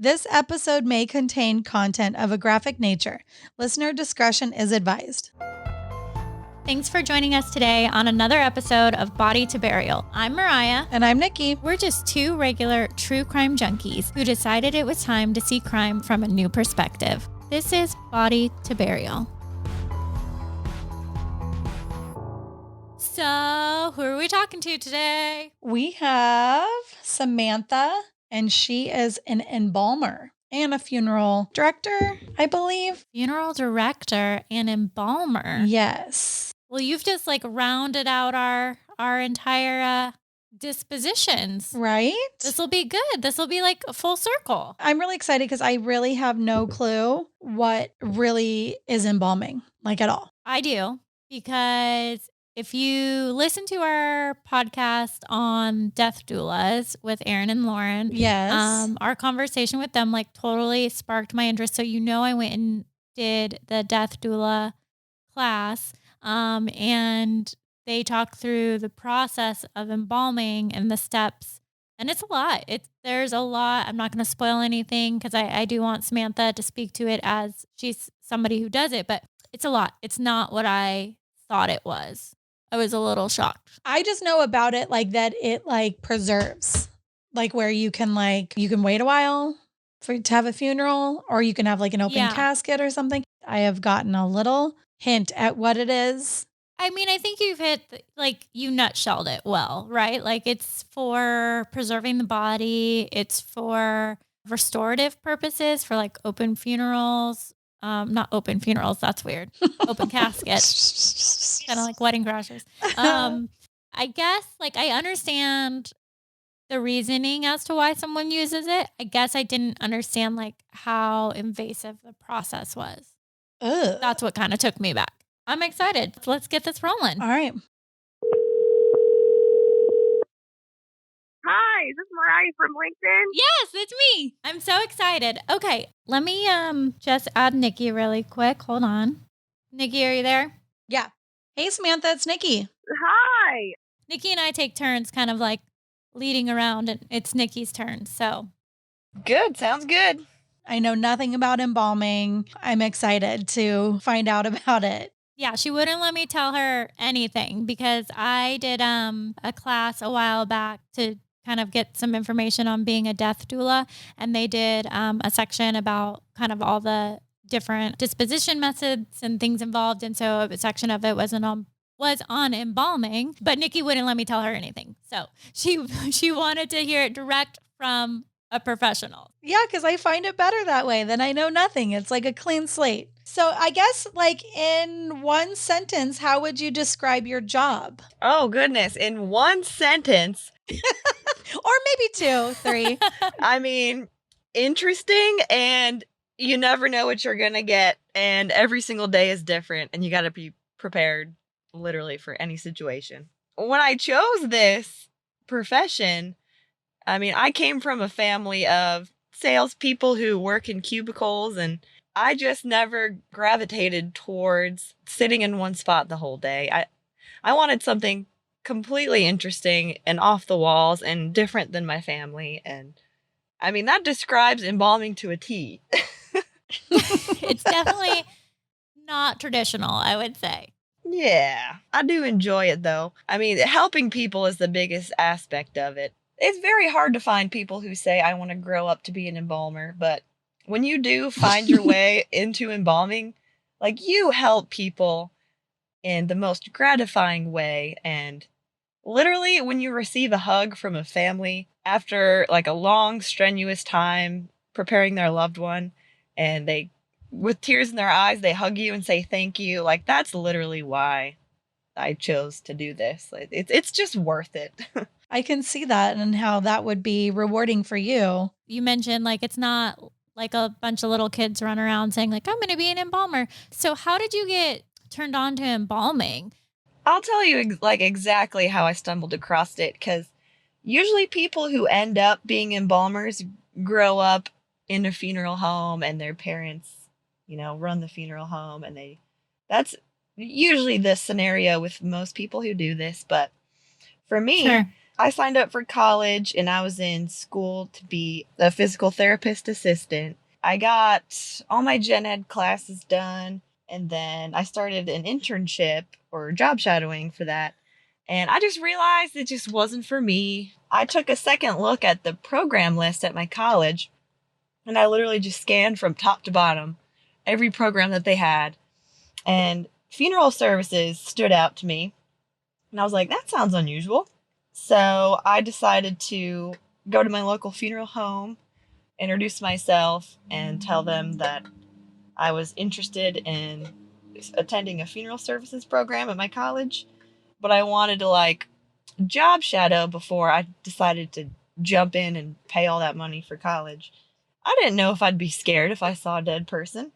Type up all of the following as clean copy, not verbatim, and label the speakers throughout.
Speaker 1: This episode may contain content of a graphic nature. Listener discretion is advised.
Speaker 2: Thanks for joining us today on another episode of Body to Burial. I'm Mariah.
Speaker 1: And I'm Nikki.
Speaker 2: We're just two regular true crime junkies who decided it was time to see crime from a new perspective. This is Body to Burial. So, who are we talking to today?
Speaker 1: We have Samantha, and she is an embalmer and a funeral director, I believe.
Speaker 2: Funeral director and embalmer.
Speaker 1: Yes.
Speaker 2: Well, you've just rounded out our entire dispositions.
Speaker 1: Right?
Speaker 2: This will be good. This will be a full circle.
Speaker 1: I'm really excited because I really have no clue what really is embalming, at all.
Speaker 2: I do, because if you listen to our podcast on death doulas with Aaron and Lauren,
Speaker 1: yes,
Speaker 2: our conversation with them totally sparked my interest. So I went and did the death doula class, and they talk through the process of embalming and the steps. And it's a lot. There's a lot. I'm not going to spoil anything because I do want Samantha to speak to it as she's somebody who does it, but it's a lot. It's not what I thought it was. I was a little shocked.
Speaker 1: I just know about it that it preserves, where you can wait a while to have a funeral, or you can have an open casket or something. I have gotten a little hint at what it is.
Speaker 2: I mean, I think you've hit, you nutshelled it well, right? It's for preserving the body. It's for restorative purposes, for open funerals. Not open funerals. That's weird. Open caskets. Kind of like wedding crashers. I guess, I understand the reasoning as to why someone uses it. I guess I didn't understand, how invasive the process was.
Speaker 1: Ugh.
Speaker 2: That's what kind of took me back. I'm excited. Let's get this rolling.
Speaker 1: All right.
Speaker 3: Hi, is this Mariah from LinkedIn?
Speaker 2: Yes, it's me. I'm so excited. Okay, let me just add Nikki really quick. Hold on. Nikki, are you there?
Speaker 1: Yeah. Hey, Samantha, it's Nikki.
Speaker 3: Hi.
Speaker 2: Nikki and I take turns kind of leading around, and it's Nikki's turn, so.
Speaker 4: Good. Sounds good.
Speaker 1: I know nothing about embalming. I'm excited to find out about it.
Speaker 2: Yeah, she wouldn't let me tell her anything because I did a class a while back to kind of get some information on being a death doula. And they did a section about kind of all the different disposition methods and things involved. And so a section of it was on embalming, but Nikki wouldn't let me tell her anything. So she wanted to hear it direct from a professional.
Speaker 1: Yeah, because I find it better that way. Then I know nothing. It's like a clean slate. So I guess in one sentence, how would you describe your job?
Speaker 4: Oh, goodness. In one sentence.
Speaker 1: Or maybe 2, 3.
Speaker 4: I mean, interesting, and you never know what you're going to get. And every single day is different, and you got to be prepared literally for any situation. When I chose this profession, I mean, I came from a family of salespeople who work in cubicles, and I just never gravitated towards sitting in one spot the whole day. I wanted something completely interesting and off the walls and different than my family. And I mean, that describes embalming to a T.
Speaker 2: It's definitely not traditional, I would say.
Speaker 4: Yeah, I do enjoy it though. I mean, helping people is the biggest aspect of it. It's very hard to find people who say, I want to grow up to be an embalmer. But when you do find your way into embalming, you help people in the most gratifying way. And literally, when you receive a hug from a family after a long, strenuous time preparing their loved one, and they, with tears in their eyes, they hug you and say thank you. That's literally why I chose to do this. It's just worth it.
Speaker 1: I can see that and how that would be rewarding for you.
Speaker 2: You mentioned it's not a bunch of little kids run around saying I'm going to be an embalmer. So how did you get turned on to embalming?
Speaker 4: I'll tell you exactly how I stumbled across it, because usually people who end up being embalmers grow up in a funeral home and their parents, run the funeral home, and that's usually the scenario with most people who do this. But for me,
Speaker 2: Sure.
Speaker 4: I signed up for college and I was in school to be a physical therapist assistant. I got all my gen ed classes done, and then I started an internship or job shadowing for that. And I just realized it just wasn't for me. I took a second look at the program list at my college, and I literally just scanned from top to bottom every program that they had. And funeral services stood out to me. And I was like, that sounds unusual. So I decided to go to my local funeral home, introduce myself, and tell them that I was interested in attending a funeral services program at my college, but I wanted to like job shadow before I decided to jump in and pay all that money for college. I didn't know if I'd be scared if I saw a dead person.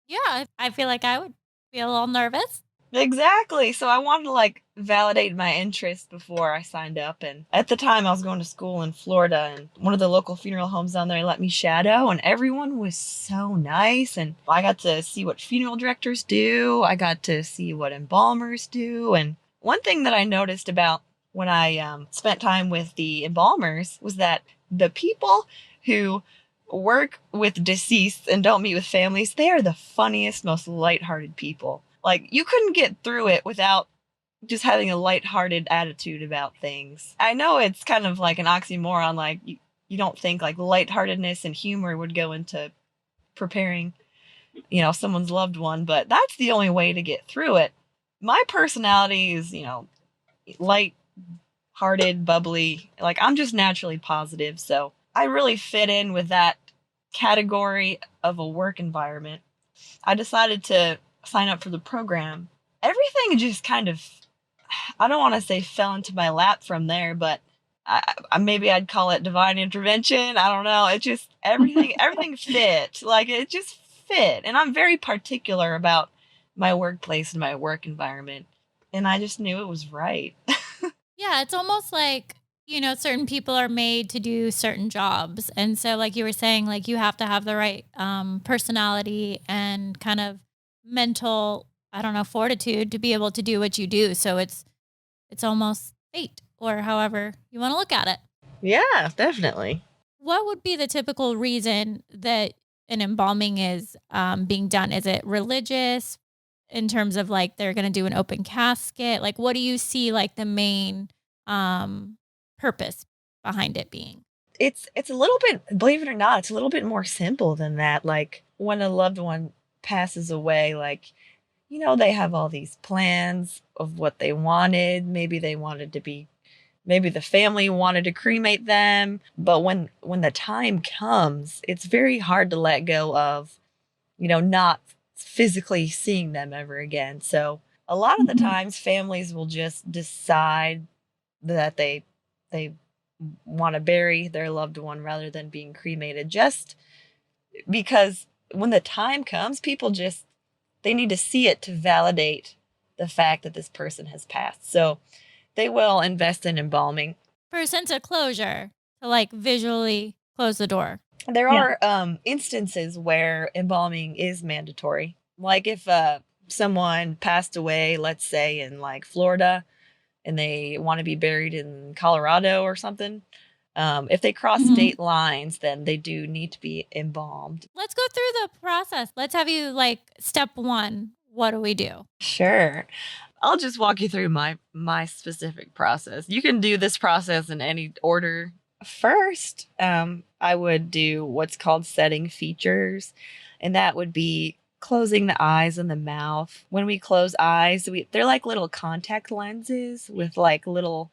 Speaker 2: Yeah, I feel like I would feel a little nervous.
Speaker 4: Exactly. So I wanted to like validate my interest before I signed up. And at the time I was going to school in Florida, and one of the local funeral homes down there let me shadow, and everyone was so nice. And I got to see what funeral directors do. I got to see what embalmers do. And one thing that I noticed about when I spent time with the embalmers was that the people who work with deceased and don't meet with families, they are the funniest, most lighthearted people. Like, you couldn't get through it without just having a lighthearted attitude about things. I know it's kind of like an oxymoron, like, you don't think, like, lightheartedness and humor would go into preparing, someone's loved one, but that's the only way to get through it. My personality is, light-hearted, bubbly. Like, I'm just naturally positive, so I really fit in with that category of a work environment. I decided to sign up for the program. Everything just kind of, I don't want to say fell into my lap from there, but maybe I'd call it divine intervention. I don't know. It just, everything fit. Like, it just fit. And I'm very particular about my workplace and my work environment. And I just knew it was right.
Speaker 2: Yeah, it's almost like, certain people are made to do certain jobs. And so, like you were saying, like you have to have the right personality and kind of mental, I don't know, fortitude to be able to do what you do. So it's almost fate, or however you want to look at it.
Speaker 4: Yeah, definitely.
Speaker 2: What would be the typical reason that an embalming is being done? Is it religious in terms of like they're going to do an open casket? Like, what do you see like the main purpose behind it being?
Speaker 4: It's a little bit, believe it or not, it's a little bit more simple than that. Like, when a loved one passes away, like, they have all these plans of what they wanted. Maybe maybe the family wanted to cremate them, but when the time comes, it's very hard to let go of, not physically seeing them ever again. So a lot of the times families will just decide that they want to bury their loved one rather than being cremated, just because when the time comes, people just, they need to see it to validate the fact that this person has passed. So they will invest in embalming.
Speaker 2: For a sense of closure, to like visually close the door.
Speaker 4: There are instances where embalming is mandatory. Like if someone passed away, let's say in like Florida, and they want to be buried in Colorado or something, if they cross state lines, then they do need to be embalmed.
Speaker 2: Let's go through the process. Let's have you like step one. What do we do?
Speaker 4: Sure. I'll just walk you through my specific process. You can do this process in any order. First, I would do what's called setting features, and that would be closing the eyes and the mouth. When we close eyes, they're like little contact lenses with like little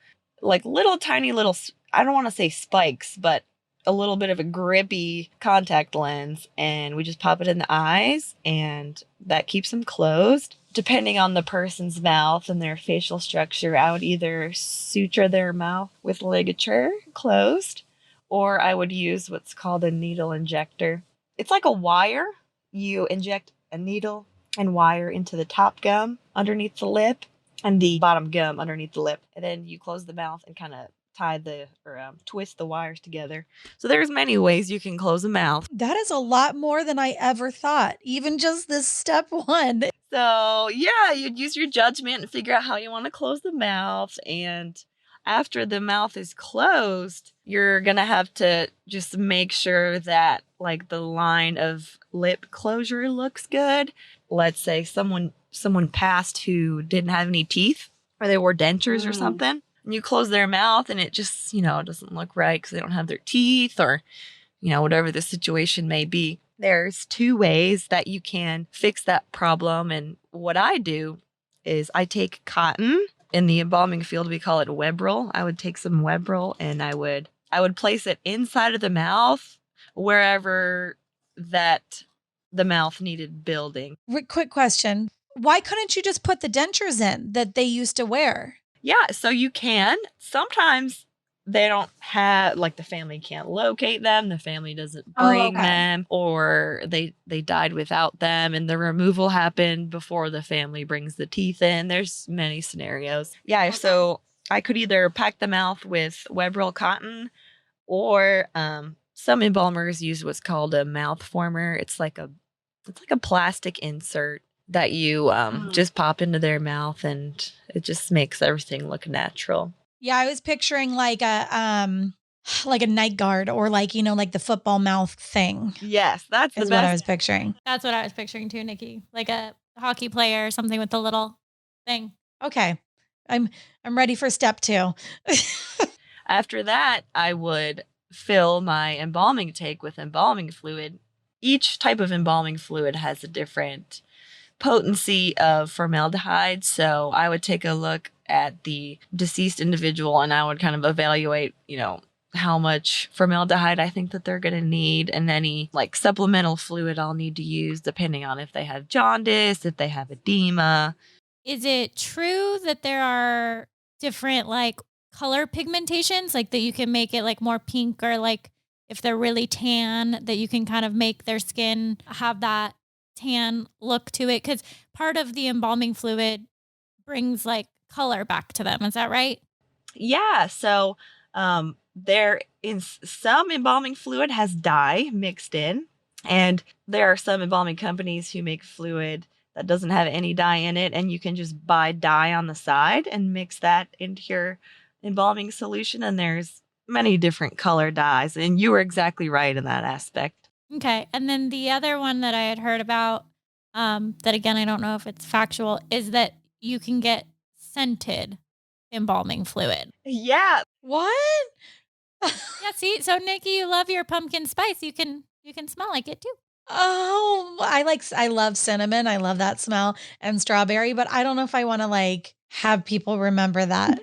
Speaker 4: tiny little, I don't want to say spikes, but a little bit of a grippy contact lens, and we just pop it in the eyes, and that keeps them closed. Depending on the person's mouth and their facial structure, I would either suture their mouth with ligature closed, or I would use what's called a needle injector. It's like a wire. You inject a needle and wire into the top gum underneath the lip and the bottom gum underneath the lip. And then you close the mouth and kind of twist the wires together. So there's many ways you can close a mouth.
Speaker 1: That is a lot more than I ever thought. Even just this step one.
Speaker 4: So yeah, you'd use your judgment and figure out how you want to close the mouth. And after the mouth is closed, you're going to have to just make sure that like the line of lip closure looks good. Let's say someone passed who didn't have any teeth, or they wore dentures or something. And you close their mouth and it just, doesn't look right because they don't have their teeth, or, whatever the situation may be. There's 2 ways that you can fix that problem. And what I do is I take cotton. In the embalming field, we call it web roll. I would take some web roll and I would place it inside of the mouth wherever that the mouth needed building.
Speaker 1: Quick question. Why couldn't you just put the dentures in that they used to wear?
Speaker 4: Yeah, so you can. Sometimes they don't have, like, the family can't locate them, the family doesn't bring them, or they died without them and the removal happened before the family brings the teeth in. There's many scenarios. Yeah, so I could either pack the mouth with web roll cotton, or some embalmers use what's called a mouth former. It's like a plastic insert that you just pop into their mouth, and it just makes everything look natural.
Speaker 1: Yeah, I was picturing like a night guard, or like the football mouth thing.
Speaker 4: Yes, that's
Speaker 1: what I was picturing.
Speaker 2: That's what I was picturing too, Nikki. Like a hockey player or something with the little thing.
Speaker 1: Okay, I'm ready for step 2.
Speaker 4: After that, I would fill my embalming tank with embalming fluid. Each type of embalming fluid has a different potency of formaldehyde. So I would take a look at the deceased individual and I would kind of evaluate, how much formaldehyde I think that they're going to need, and any like supplemental fluid I'll need to use depending on if they have jaundice, if they have edema.
Speaker 2: Is it true that there are different like color pigmentations, like that you can make it like more pink, or like if they're really tan, that you can kind of make their skin have that tan look to it? Because part of the embalming fluid brings like color back to them. Is that right?
Speaker 4: Yeah. So there in some embalming fluid has dye mixed in, and there are some embalming companies who make fluid that doesn't have any dye in it, and you can just buy dye on the side and mix that into your embalming solution. And there's many different color dyes, and you were exactly right in that aspect.
Speaker 2: Okay. And then the other one that I had heard about, that again, I don't know if it's factual, is that you can get scented embalming fluid.
Speaker 4: Yeah.
Speaker 1: What?
Speaker 2: Yeah, see? So Nikki, you love your pumpkin spice. You can smell like it too.
Speaker 1: Oh, I love cinnamon. I love that smell, and strawberry, but I don't know if I want to like have people remember that.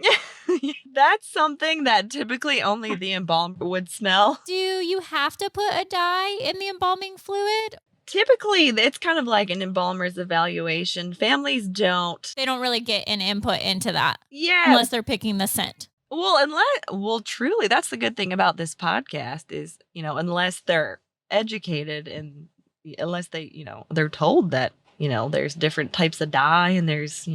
Speaker 4: That's something that typically only the embalmer would smell.
Speaker 2: Do you have to put a dye in the embalming fluid?
Speaker 4: Typically, it's kind of like an embalmer's evaluation. Families don't.
Speaker 2: They don't really get an input into that.
Speaker 4: Yeah.
Speaker 2: Unless they're picking the scent.
Speaker 4: Well, truly, that's the good thing about this podcast is, unless they're educated, and unless they, they're told that, there's different types of dye, and there's,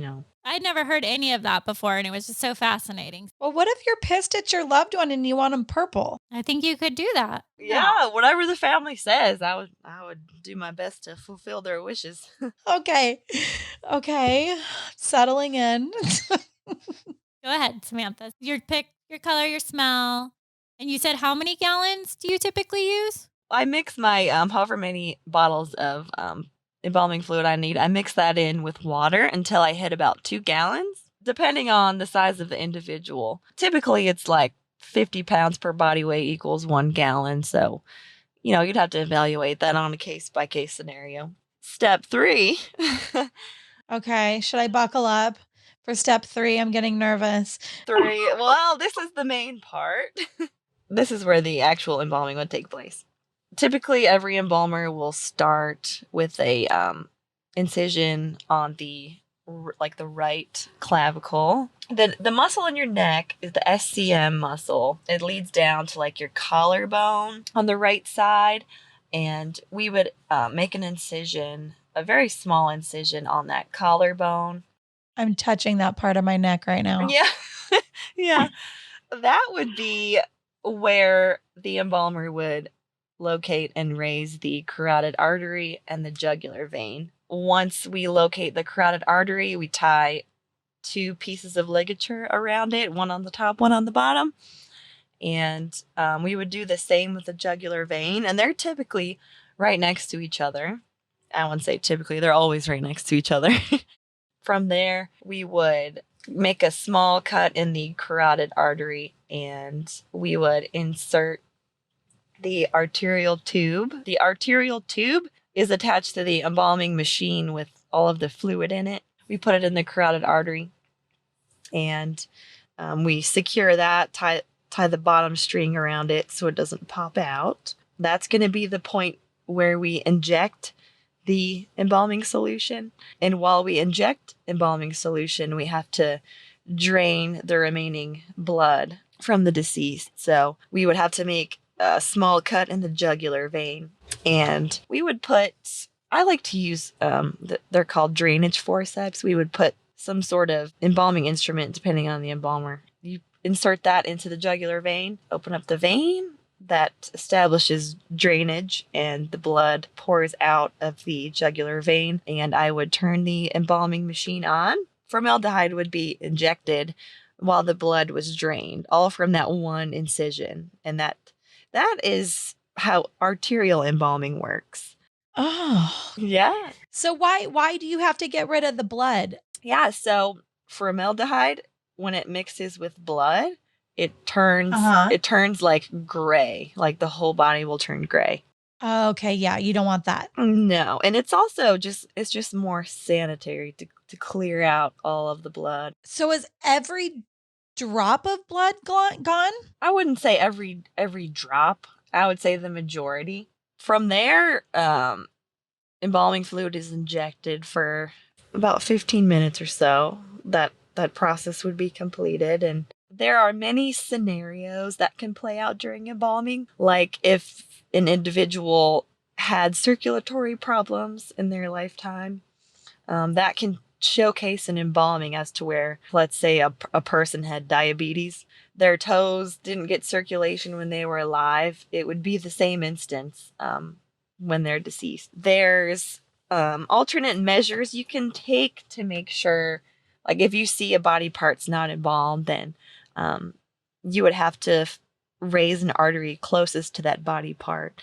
Speaker 2: I'd never heard any of that before, and it was just so fascinating.
Speaker 1: Well, what if you're pissed at your loved one and you want them purple?
Speaker 2: I think you could do that.
Speaker 4: Yeah, whatever the family says, I would do my best to fulfill their wishes.
Speaker 1: Okay. Settling in.
Speaker 2: Go ahead, Samantha. Your pick, your color, your smell. And you said how many gallons do you typically use?
Speaker 4: I mix my however many bottles of embalming fluid I need. I mix that in with water until I hit about 2 gallons, depending on the size of the individual. Typically, it's like 50 pounds per body weight equals 1 gallon. So, you'd have to evaluate that on a case-by-case scenario. Step 3.
Speaker 1: Okay. Should I buckle up for step 3? I'm getting nervous.
Speaker 4: 3. Well, this is the main part. This is where the actual embalming would take place. Typically, every embalmer will start with a incision on the right clavicle. The muscle in your neck is the SCM muscle. It leads down to like your collarbone on the right side, and we would make an incision, a very small incision on that collarbone.
Speaker 1: I'm touching that part of my neck right now.
Speaker 4: Yeah, yeah. That would be where the embalmer would locate and raise the carotid artery and the jugular vein. Once we locate the carotid artery, we tie 2 pieces of ligature around it, one on the top, one on the bottom. And we would do the same with the jugular vein, and they're typically right next to each other. I wouldn't say typically, they're always right next to each other. From there, we would make a small cut in the carotid artery, and we would insert the arterial tube. The arterial tube is attached to the embalming machine with all of the fluid in it. We put it in the carotid artery, and we secure that, tie the bottom string around it so it doesn't pop out. That's going to be the point where we inject the embalming solution. And while we inject embalming solution, we have to drain the remaining blood from the deceased. So we would have to make a small cut in the jugular vein. And we would put, I like to use, they're called drainage forceps. We would put some sort of embalming instrument, depending on the embalmer. You insert that into the jugular vein, open up the vein, that establishes drainage, and the blood pours out of the jugular vein, and I would turn the embalming machine on. Formaldehyde would be injected while the blood was drained, all from that one incision. And that is how arterial embalming works.
Speaker 1: Oh.
Speaker 4: Yeah.
Speaker 1: So why do you have to get rid of the blood?
Speaker 4: Yeah, so formaldehyde, when it mixes with blood, it turns like gray, like the whole body will turn gray.
Speaker 1: Okay, yeah, you don't want that.
Speaker 4: No, and it's also just more sanitary to clear out all of the blood.
Speaker 1: So is every drop of blood gone?
Speaker 4: I wouldn't say every drop. I would say the majority. From there, embalming fluid is injected for about 15 minutes or so. That process would be completed, and there are many scenarios that can play out during embalming, like if an individual had circulatory problems in their lifetime, that can showcase an embalming as to where, let's say a person had diabetes, their toes didn't get circulation when they were alive. It would be the same instance when they're deceased. There's alternate measures you can take to make sure, like if you see a body part's not embalmed, then you would have to raise an artery closest to that body part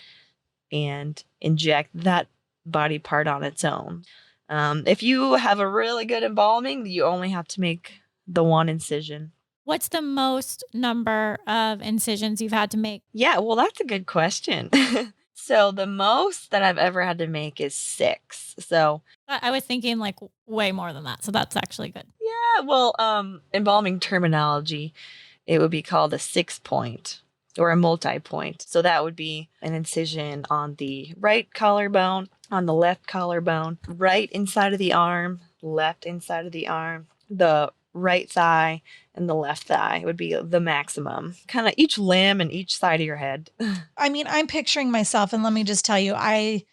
Speaker 4: and inject that body part on its own. If you have a really good embalming, you only have to make the one incision.
Speaker 2: What's the most number of incisions you've had to make?
Speaker 4: Yeah, well, that's a good question. So the most that I've ever had to make is 6. So
Speaker 2: I was thinking like way more than that. So that's actually good.
Speaker 4: yeah, well, embalming terminology, it would be called a 6-point or a multi-point. So that would be an incision on the right collarbone, on the left collarbone, right inside of the arm, left inside of the arm, the right thigh, and the left thigh would be the maximum. Kind of each limb and each side of your head.
Speaker 1: I mean, I'm picturing myself, and let me just tell you, I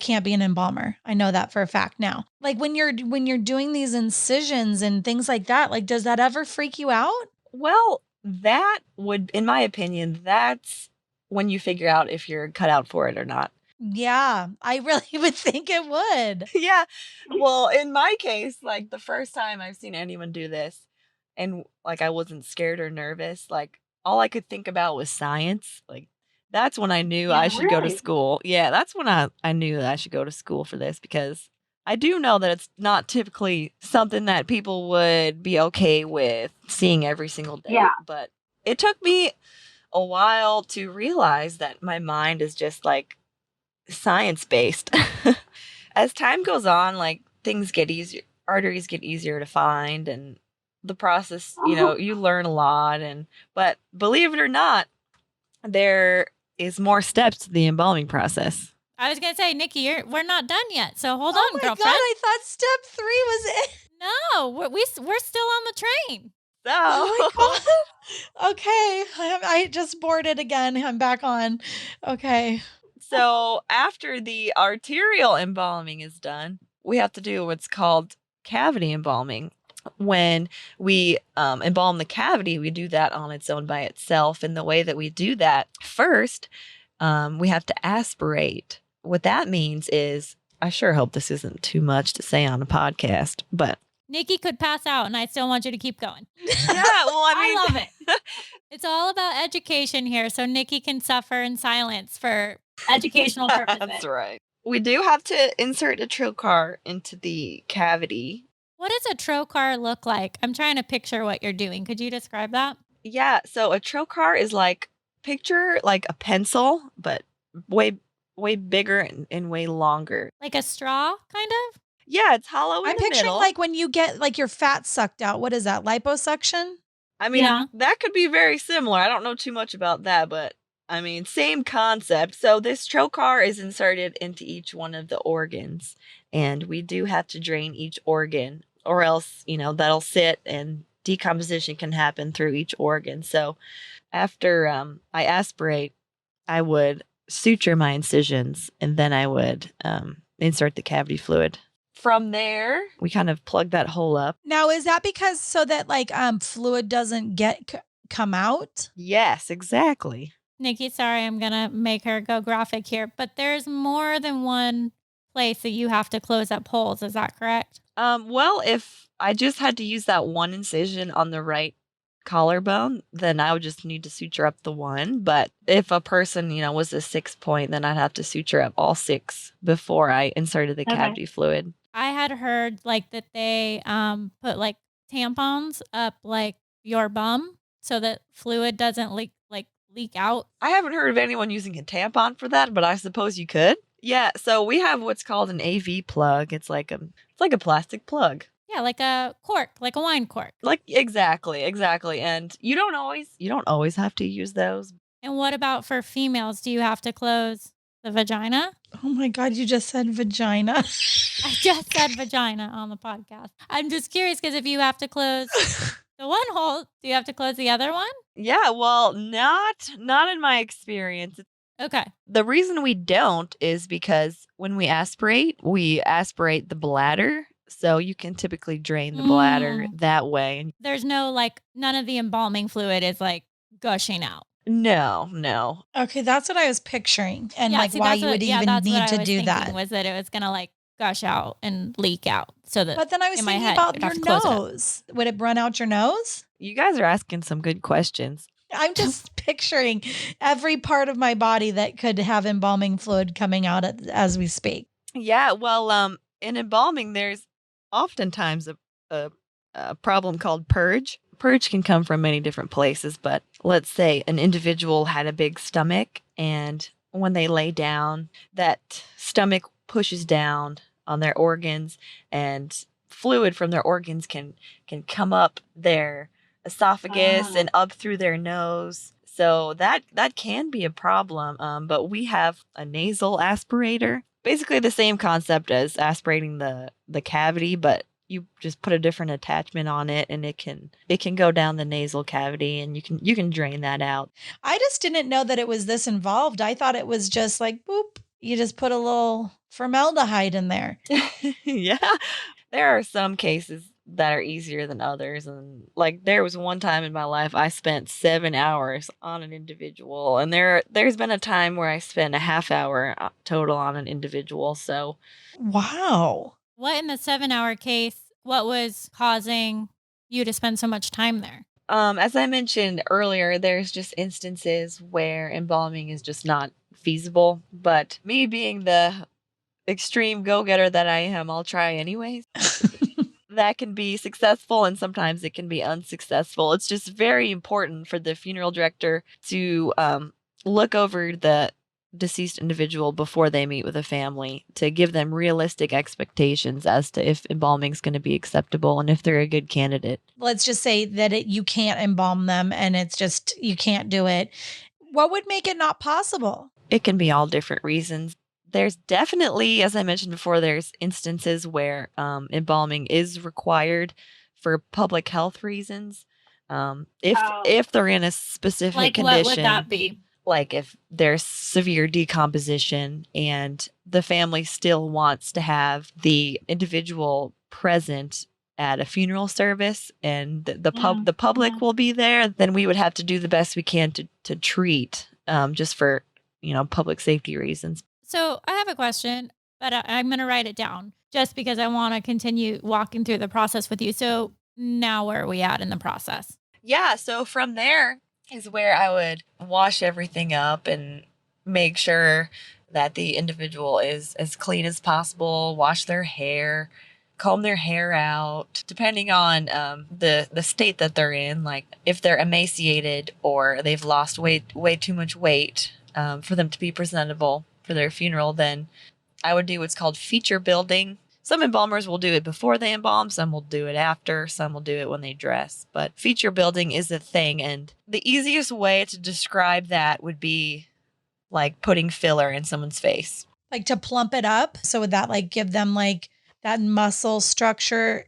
Speaker 1: can't be an embalmer. I know that for a fact now. Like when you're doing these incisions and things like that, like does that ever freak you out?
Speaker 4: Well, that would, in my opinion, that's when you figure out if you're cut out for it or not.
Speaker 1: Yeah, I really would think it would.
Speaker 4: Yeah. Well, in my case, like the first time I've seen anyone do this, and like I wasn't scared or nervous, like all I could think about was science. Like that's when I knew I should go to school. Yeah, that's when I knew that I should go to school for this, because I do know that it's not typically something that people would be okay with seeing every single day.
Speaker 3: Yeah.
Speaker 4: But it took me a while to realize that my mind is just like science-based. As time goes on, like things get easier, arteries get easier to find, and the process, you learn a lot. But believe it or not, there is more steps to the embalming process.
Speaker 2: I was gonna say, Nikki, we're not done yet, so hold on,
Speaker 1: Oh my
Speaker 2: girlfriend.
Speaker 1: God, I thought step 3 was it.
Speaker 2: No, we're still on the train.
Speaker 4: So,
Speaker 1: Oh my God. Okay, I just boarded again. I'm back on. Okay.
Speaker 4: So after the arterial embalming is done, we have to do what's called cavity embalming. When we embalm the cavity, we do that on its own by itself. And the way that we do that, first, we have to aspirate. What that means is, I sure hope this isn't too much to say on a podcast, but
Speaker 2: Nikki could pass out and I still want you to keep going.
Speaker 4: Yeah, well,
Speaker 2: I love it. It's all about education here, so Nikki can suffer in silence for educational purposes.
Speaker 4: That's right. We do have to insert a trocar into the cavity.
Speaker 2: What does a trocar look like? I'm trying to picture what you're doing. Could you describe that?
Speaker 4: Yeah, so a trocar is like, picture like a pencil, but way bigger and way longer.
Speaker 2: Like a straw, kind of?
Speaker 4: Yeah, it's hollow in
Speaker 1: I'm
Speaker 4: the
Speaker 1: picturing
Speaker 4: middle.
Speaker 1: like when you get like your fat sucked out. What is that? Liposuction?
Speaker 4: I mean,
Speaker 2: Yeah.
Speaker 4: that could be very similar. I don't know too much about that, but I mean, same concept. So this trocar is inserted into each one of the organs, and we do have to drain each organ, or else, that'll sit and decomposition can happen through each organ. So after I aspirate, I would suture my incisions, and then I would insert the cavity fluid. From there, we kind of plug that hole up.
Speaker 1: Now, is that because so that like fluid doesn't come out?
Speaker 4: Yes, exactly.
Speaker 2: Nikki, sorry, I'm going to make her go graphic here, but there's more than one place that you have to close up holes. Is that correct?
Speaker 4: Well, if I just had to use that one incision on the right collarbone, then I would just need to suture up the one. But if a person, was a 6 point, then I'd have to suture up all 6 before I inserted the cavity fluid.
Speaker 2: I had heard like that they put like tampons up like your bum so that fluid doesn't leak out.
Speaker 4: I haven't heard of anyone using a tampon for that, but I suppose you could. Yeah, so we have what's called an AV plug. It's like a plastic plug.
Speaker 2: Yeah, like a cork, like a wine cork.
Speaker 4: Like exactly. And you don't always have to use those.
Speaker 2: And what about for females? Do you have to close the vagina?
Speaker 1: Oh my God, you just said vagina.
Speaker 2: I just said vagina on the podcast. I'm just curious because if you have to close the one hole, do you have to close the other one?
Speaker 4: Yeah, well, not in my experience.
Speaker 2: Okay.
Speaker 4: The reason we don't is because when we aspirate the bladder. So you can typically drain the bladder that way.
Speaker 2: There's no none of the embalming fluid is gushing out.
Speaker 4: No.
Speaker 1: Okay, that's what I was picturing. And
Speaker 2: Yeah,
Speaker 1: why you would even need to do that.
Speaker 2: Was that it was going to gush out and leak out.
Speaker 1: But then I was thinking about your nose. Would it run out your nose?
Speaker 4: You guys are asking some good questions.
Speaker 1: I'm just picturing every part of my body that could have embalming fluid coming out as we speak.
Speaker 4: Yeah, well, in embalming, there's oftentimes a problem called purge. Purge can come from many different places, but let's say an individual had a big stomach, and when they lay down, that stomach pushes down on their organs, and fluid from their organs can come up their esophagus and up through their nose. So that can be a problem. But we have a nasal aspirator. Basically the same concept as aspirating the cavity, but you just put a different attachment on it, and it can go down the nasal cavity, and you can drain that out.
Speaker 1: I just didn't know that it was this involved. I thought it was just like boop, you just put a little formaldehyde in there.
Speaker 4: Yeah. There are some cases that are easier than others, and there was one time in my life I spent 7 hours on an individual, and there's been a time where I spent a half hour total on an individual. So
Speaker 1: wow.
Speaker 2: What in the 7-hour case, what was causing you to spend so much time there?
Speaker 4: As I mentioned earlier, there's just instances where embalming is just not feasible, but me being the extreme go-getter that I am, I'll try anyways. That can be successful, and sometimes it can be unsuccessful. It's just very important for the funeral director to look over the deceased individual before they meet with a family, to give them realistic expectations as to if embalming is going to be acceptable and if they're a good candidate.
Speaker 1: Let's just say that you can't embalm them, and it's just you can't do it. What would make it not possible?
Speaker 4: It can be all different reasons. There's definitely, as I mentioned before, there's instances where embalming is required for public health reasons. If they're in a specific condition.
Speaker 2: What would that be?
Speaker 4: Like if there's severe decomposition and the family still wants to have the individual present at a funeral service, and the public will be there, then we would have to do the best we can to treat just for public safety reasons.
Speaker 2: So I have a question. but I'm going to write it down just because I want to continue walking through the process with you. So now where are we at in the process?
Speaker 4: Yeah, so from there is where I would wash everything up and make sure that the individual is as clean as possible, wash their hair, comb their hair out, depending on the state that they're in. Like if they're emaciated or they've lost way too much weight for them to be presentable for their funeral, then I would do what's called feature building. Some embalmers will do it before they embalm, some will do it after, some will do it when they dress. But feature building is a thing, and the easiest way to describe that would be like putting filler in someone's face.
Speaker 1: Like to plump it up? So would that like give them like that muscle structure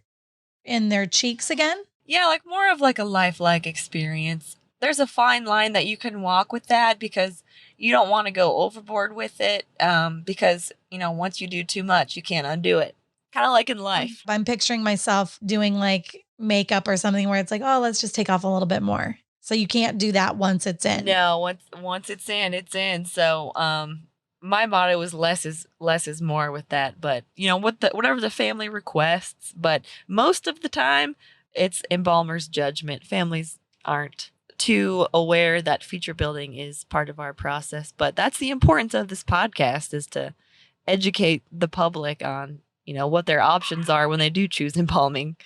Speaker 1: in their cheeks again?
Speaker 4: Yeah, like more of like a lifelike experience. There's a fine line that you can walk with that because you don't want to go overboard with it because, once you do too much, you can't undo it. Kind of like in life.
Speaker 1: I'm picturing myself doing like makeup or something where it's like, oh, let's just take off a little bit more. So you can't do that once it's in.
Speaker 4: No, once it's in, it's in. So my motto is less is more with that. But whatever the family requests. But most of the time, it's embalmer's judgment. Families aren't too aware that feature building is part of our process. But that's the importance of this podcast, is to educate the public on what their options are when they do choose embalming.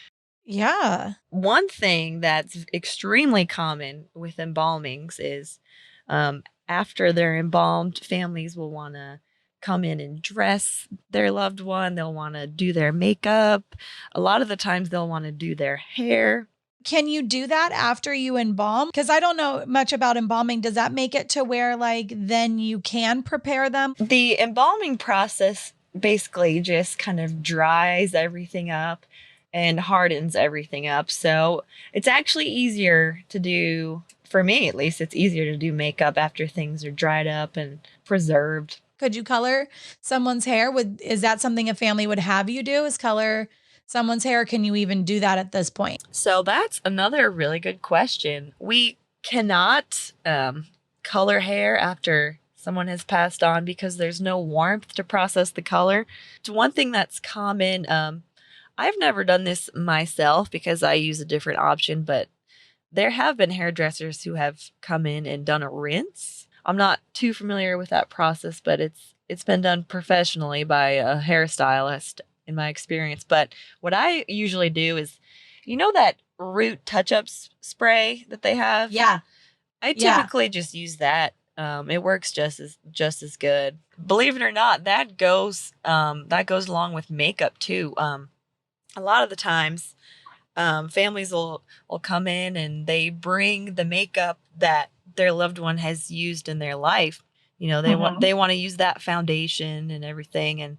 Speaker 1: Yeah.
Speaker 4: One thing that's extremely common with embalmings is after they're embalmed, families will want to come in and dress their loved one. They'll want to do their makeup. A lot of the times they'll want to do their hair.
Speaker 1: Can you do that after you embalm? Because I don't know much about embalming. Does that make it to where like then you can prepare them?
Speaker 4: The embalming process basically just kind of dries everything up and hardens everything up. So it's actually easier to do, for me at least, it's easier to do makeup after things are dried up and preserved.
Speaker 1: Could you color someone's hair? Is that something a family would have you do, is color someone's hair? Can you even do that at this point?
Speaker 4: So that's another really good question. We cannot color hair after someone has passed on because there's no warmth to process the color. It's one thing that's common. I've never done this myself because I use a different option, but there have been hairdressers who have come in and done a rinse. I'm not too familiar with that process, but it's been done professionally by a hairstylist in my experience. But what I usually do is, that root touch-up spray that they have?
Speaker 1: Yeah.
Speaker 4: I typically just use that. It works just as good. Believe it or not, that goes along with makeup too. A lot of the times, families will come in and they bring the makeup that their loved one has used in their life. They want to use that foundation and everything. And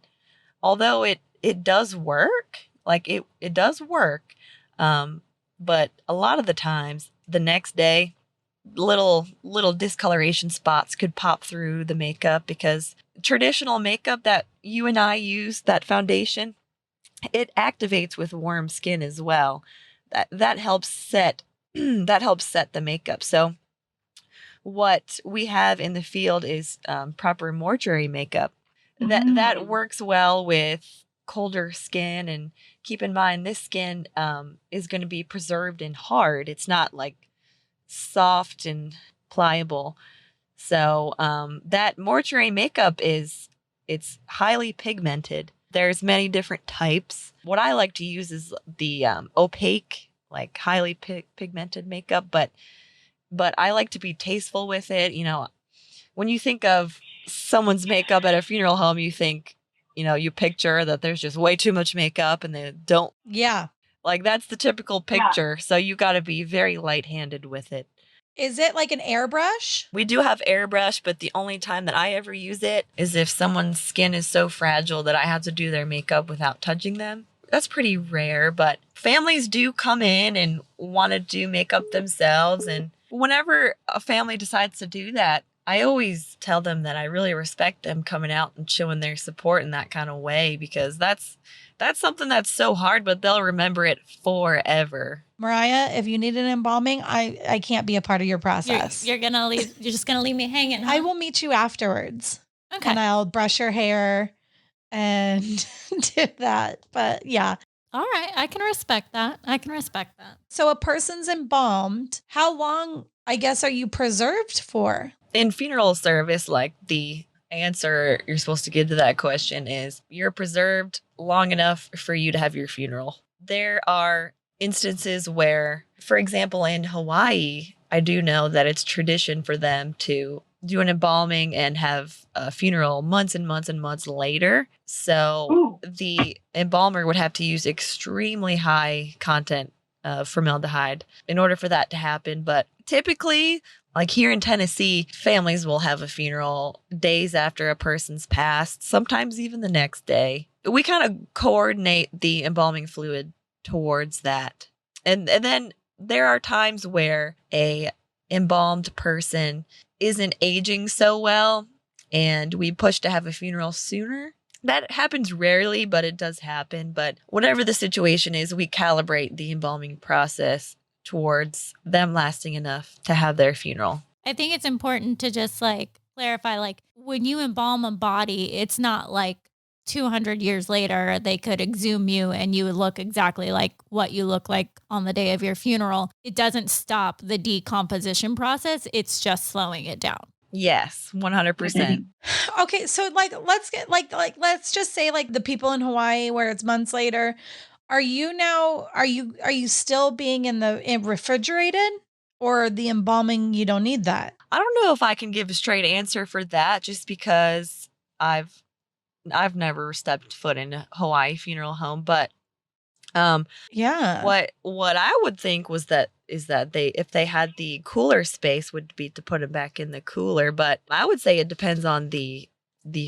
Speaker 4: although it does work, like it does work, but a lot of the times the next day, little discoloration spots could pop through the makeup because traditional makeup that you and I use, that foundation, it activates with warm skin as well. That helps set the makeup. So what we have in the field is proper mortuary makeup that works well with colder skin. And keep in mind, this skin is going to be preserved and hard. It's not like soft and pliable. So that mortuary makeup it's highly pigmented. There's many different types. What I like to use is the opaque, like highly pigmented makeup, but I like to be tasteful with it. When you think of someone's makeup at a funeral home, you think, you picture that there's just way too much makeup and they don't.
Speaker 1: Yeah.
Speaker 4: Like that's the typical picture. Yeah. So you got to be very light-handed with it.
Speaker 1: Is it like an airbrush?
Speaker 4: We do have airbrush, but the only time that I ever use it is if someone's skin is so fragile that I have to do their makeup without touching them. That's pretty rare, but families do come in and want to do makeup themselves. And whenever a family decides to do that, I always tell them that I really respect them coming out and showing their support in that kind of way, because that's something that's so hard, but they'll remember it forever.
Speaker 1: Mariah, if you need an embalming, I can't be a part of your process.
Speaker 2: You're just gonna leave me hanging. Huh?
Speaker 1: I will meet you afterwards.
Speaker 2: Okay.
Speaker 1: And I'll brush your hair and do that. But yeah.
Speaker 2: All right. I can respect that.
Speaker 1: So a person's embalmed. How long, I guess, are you preserved for?
Speaker 4: In funeral service, like the answer you're supposed to give to that question is you're preserved long enough for you to have your funeral. There are instances where, for example, in Hawaii, I do know that it's tradition for them to do an embalming and have a funeral months and months and months later. So the embalmer would have to use extremely high content of formaldehyde in order for that to happen. But typically, like here in Tennessee, families will have a funeral days after a person's passed, sometimes even the next day. We kind of coordinate the embalming fluid towards that. And then there are times where a embalmed person isn't aging so well and we push to have a funeral sooner. That happens rarely, but it does happen. But whatever the situation is, we calibrate the embalming process towards them lasting enough to have their funeral.
Speaker 2: I think it's important to just like clarify, like when you embalm a body, it's not like 200 years later, they could exhume you and you would look exactly like what you look like on the day of your funeral. It doesn't stop the decomposition process. It's just slowing it down.
Speaker 4: Yes, 100%.
Speaker 1: Okay, so like let's get let's just say like the people in Hawaii where it's months later. Are you still being in refrigerated, or the embalming you don't need that?
Speaker 4: I don't know if I can give a straight answer for that just because I've never stepped foot in a Hawaii funeral home, but
Speaker 1: yeah.
Speaker 4: What I would think was that they, if they had the cooler space, would be to put them back in the cooler. But I would say it depends on the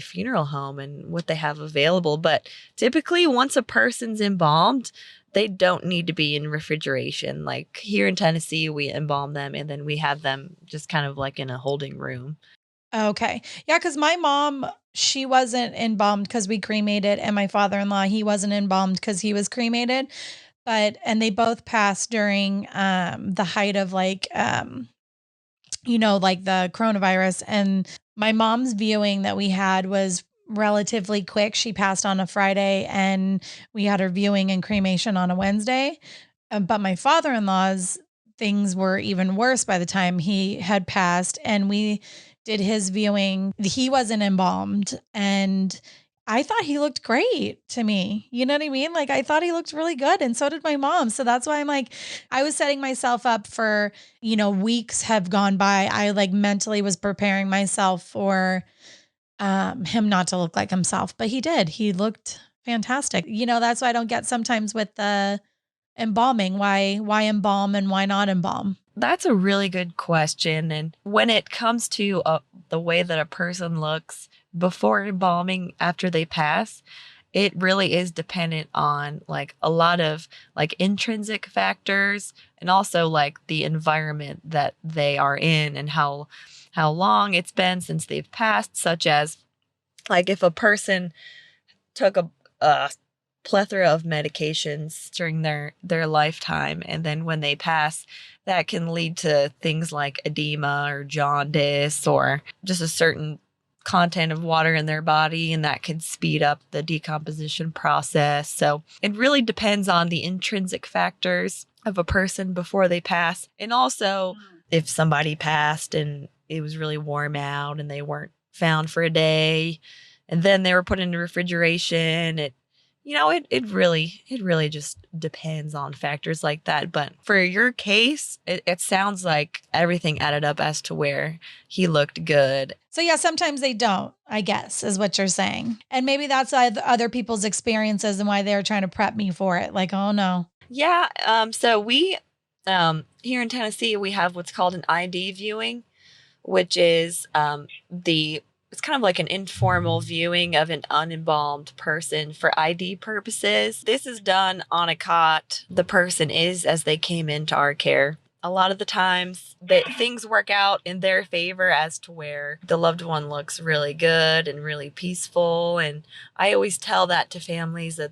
Speaker 4: funeral home and what they have available. But typically, once a person's embalmed, they don't need to be in refrigeration. Like here in Tennessee, we embalm them and then we have them just kind of like in a holding room.
Speaker 1: Okay. Yeah, because my mom, she wasn't embalmed because we cremated, and my father-in-law, he wasn't embalmed because he was cremated. And they both passed during the height of like like the coronavirus. And my mom's viewing that we had was relatively quick. She passed on a Friday and we had her viewing and cremation on a Wednesday. But my father-in-law's things were even worse by the time he had passed, and we did his viewing. He wasn't embalmed, and I thought he looked great to me. You know what I mean? Like I thought he looked really good, and so did my mom. So that's why I'm like, I was setting myself up for, weeks have gone by. I like mentally was preparing myself for him not to look like himself, but he did. He looked fantastic. That's why I don't get sometimes with the embalming. Why embalm and why not embalm?
Speaker 4: That's a really good question. And when it comes to the way that a person looks before embalming, after they pass, it really is dependent on like a lot of like intrinsic factors and also like the environment that they are in and how long it's been since they've passed, such as like if a person took a plethora of medications during their lifetime, and then when they pass, that can lead to things like edema or jaundice or just a certain content of water in their body, and that could speed up the decomposition process. So it really depends on the intrinsic factors of a person before they pass. And also if somebody passed and it was really warm out and they weren't found for a day and then they were put into refrigeration, it really just depends on factors like that. But for your case, it sounds like everything added up as to where he looked good.
Speaker 1: So yeah, sometimes they don't, I guess, is what you're saying. And maybe that's other people's experiences and why they're trying to prep me for it. Like, oh no.
Speaker 4: Yeah. So we, here in Tennessee, we have what's called an ID viewing, which is it's kind of like an informal viewing of an unembalmed person for ID purposes. This is done on a cot. The person is as they came into our care. A lot of the times things work out in their favor as to where the loved one looks really good and really peaceful. And I always tell that to families that,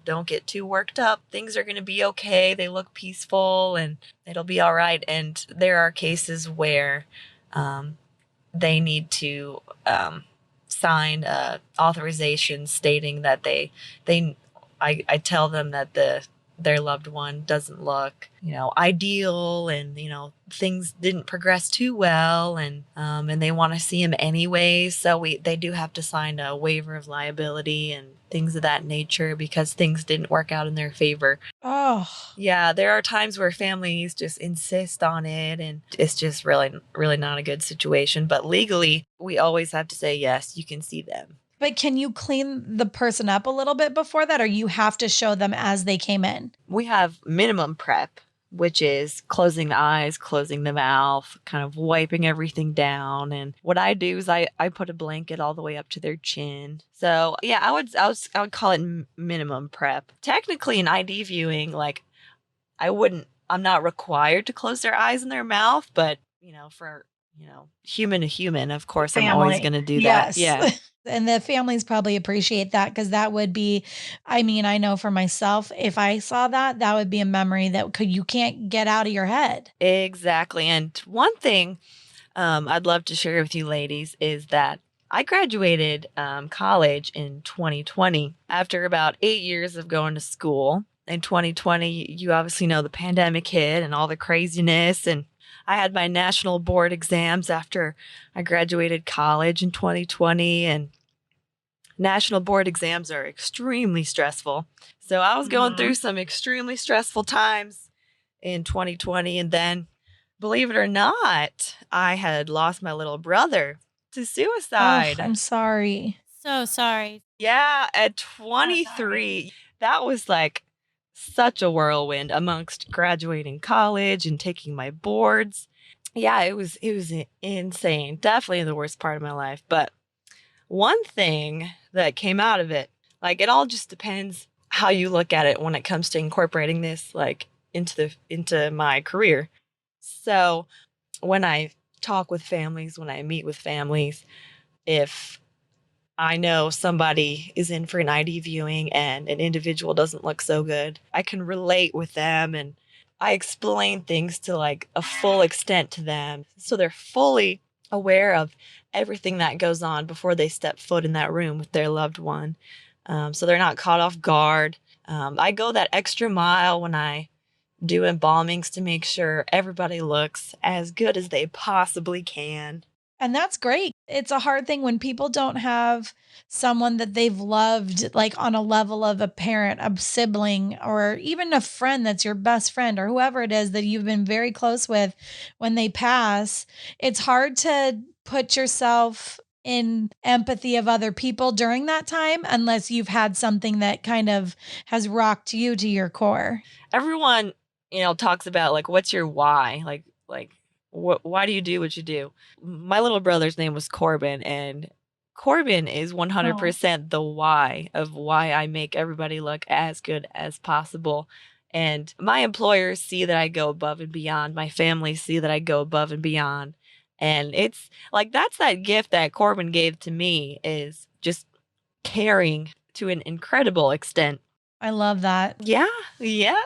Speaker 4: don't get too worked up. Things are going to be okay. They look peaceful and it'll be all right. And there are cases where they need to sign authorization stating that I tell them that their loved one doesn't look, ideal, and things didn't progress too well, and they want to see him anyways. So they do have to sign a waiver of liability and things of that nature because things didn't work out in their favor.
Speaker 1: Oh,
Speaker 4: yeah, there are times where families just insist on it, and it's just really, really not a good situation. But legally, we always have to say, yes, you can see them.
Speaker 1: but can you clean the person up a little bit before that, or you have to show them as they came in?
Speaker 4: We have minimum prep, which is closing the eyes, closing the mouth, kind of wiping everything down. And what I do is I put a blanket all the way up to their chin. So yeah, I would call it minimum prep. Technically, in ID viewing, like I'm not required to close their eyes and their mouth, but for human to human, of course, I'm always going to do that.
Speaker 1: Yes.
Speaker 4: Yeah.
Speaker 1: And the families probably appreciate that because that would be, I mean, I know for myself, if I saw that, that would be a memory that you can't get out of your head.
Speaker 4: Exactly. And one thing I'd love to share with you ladies is that I graduated college in 2020 after about 8 years of going to school. In 2020, you obviously know the pandemic hit and all the craziness, and I had my national board exams after I graduated college in 2020, and national board exams are extremely stressful. So I was going through some extremely stressful times in 2020, and then, believe it or not, I had lost my little brother to suicide.
Speaker 1: Oh, I'm sorry.
Speaker 2: So sorry.
Speaker 4: Yeah, at 23, that was like such a whirlwind amongst graduating college and taking my boards. Yeah, it was insane. Definitely the worst part of my life. But one thing that came out of it, like, it all just depends how you look at it when it comes to incorporating this like into my career. So when I talk with families, when I meet with families, if I know somebody is in for an ID viewing and an individual doesn't look so good, I can relate with them, and I explain things to like a full extent to them so they're fully aware of everything that goes on before they step foot in that room with their loved one. So they're not caught off guard. I go that extra mile when I do embalmings to make sure everybody looks as good as they possibly can.
Speaker 1: And that's great. It's a hard thing when people don't have someone that they've loved, like on a level of a parent, a sibling, or even a friend that's your best friend, or whoever it is that you've been very close with when they pass. It's hard to put yourself in empathy of other people during that time unless you've had something that kind of has rocked you to your core.
Speaker 4: Everyone, talks about like, what's your why? Like, why do you do what you do? My little brother's name was Corbin, and Corbin is 100% the why of why I make everybody look as good as possible. And my employers see that I go above and beyond. My family see that I go above and beyond. And it's like, that's that gift that Corbin gave to me, is just caring to an incredible extent.
Speaker 1: I love that.
Speaker 4: Yeah. Yeah.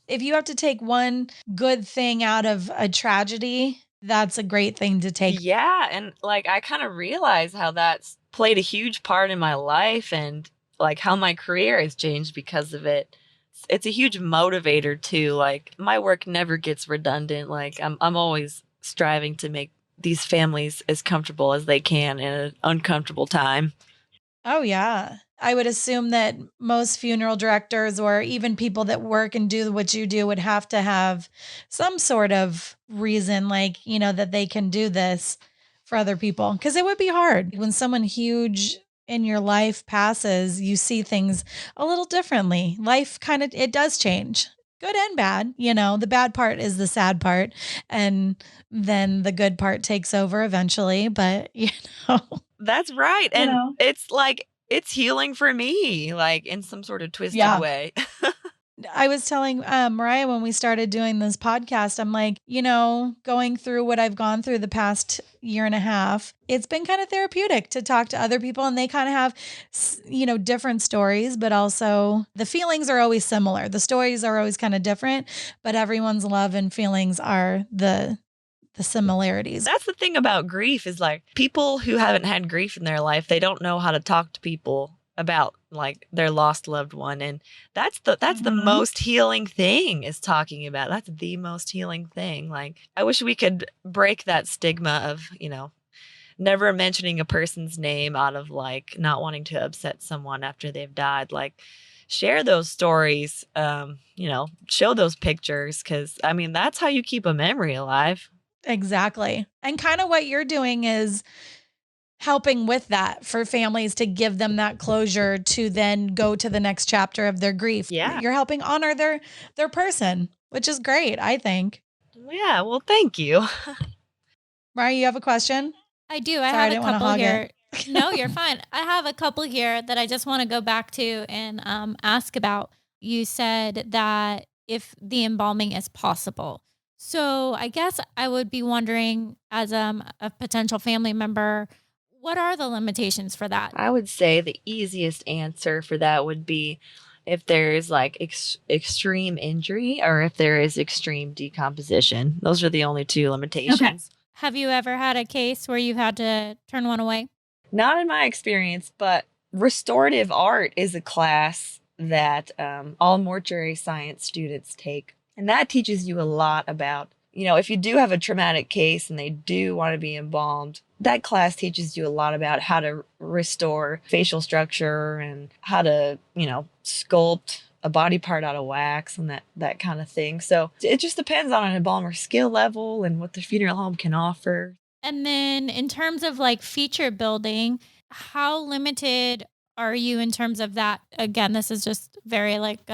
Speaker 1: If you have to take one good thing out of a tragedy, that's a great thing to take.
Speaker 4: Yeah, and like I kind of realize how that's played a huge part in my life, and like how my career has changed because of it. It's a huge motivator too. Like, my work never gets redundant. Like, I'm always striving to make these families as comfortable as they can in an uncomfortable time.
Speaker 1: Oh, yeah. I would assume that most funeral directors or even people that work and do what you do would have to have some sort of reason, like, that they can do this for other people. Because it would be hard. When someone huge in your life passes, you see things a little differently. Life it does change. Good and bad. The bad part is the sad part. And then the good part takes over eventually. But,
Speaker 4: That's right. And it's like, it's healing for me, like in some sort of twisted way.
Speaker 1: I was telling Mariah when we started doing this podcast, I'm like, going through what I've gone through the past year and a half, it's been kind of therapeutic to talk to other people, and they kind of have, different stories, but also the feelings are always similar. The stories are always kind of different, but everyone's love and feelings are the the similarities.
Speaker 4: That's the thing about grief is like people who haven't had grief in their life, they don't know how to talk to people about like their lost loved one. And that's the most healing thing is talking about. That's the most healing thing. Like I wish we could break that stigma of, never mentioning a person's name out of like not wanting to upset someone after they've died. Like share those stories, show those pictures. Cause I mean, that's how you keep a memory alive.
Speaker 1: Exactly. And kind of what you're doing is helping with that for families to give them that closure to then go to the next chapter of their grief.
Speaker 4: Yeah.
Speaker 1: You're helping honor their person, which is great, I think.
Speaker 4: Yeah. Well, thank you.
Speaker 1: Mariah, you have a question?
Speaker 2: I do.
Speaker 1: Sorry,
Speaker 2: I
Speaker 1: I
Speaker 2: have
Speaker 1: didn't
Speaker 2: a
Speaker 1: wanna
Speaker 2: couple
Speaker 1: hog
Speaker 2: here.
Speaker 1: it.
Speaker 2: No, you're fine. I have a couple here that I just want to go back to and ask about. You said that if the embalming is possible. So I guess I would be wondering, as a potential family member, what are the limitations for that?
Speaker 4: I would say the easiest answer for that would be if there's like extreme injury or if there is extreme decomposition. Those are the only two limitations.
Speaker 2: Okay. Have you ever had a case where you've had to turn one away?
Speaker 4: Not in my experience, but restorative art is a class that all mortuary science students take. And that teaches you a lot about, if you do have a traumatic case and they do want to be embalmed, that class teaches you a lot about how to restore facial structure and how to, sculpt a body part out of wax and that kind of thing. So it just depends on an embalmer's skill level and what the funeral home can offer.
Speaker 2: And then in terms of like feature building, how limited are you in terms of that? Again, this is just very like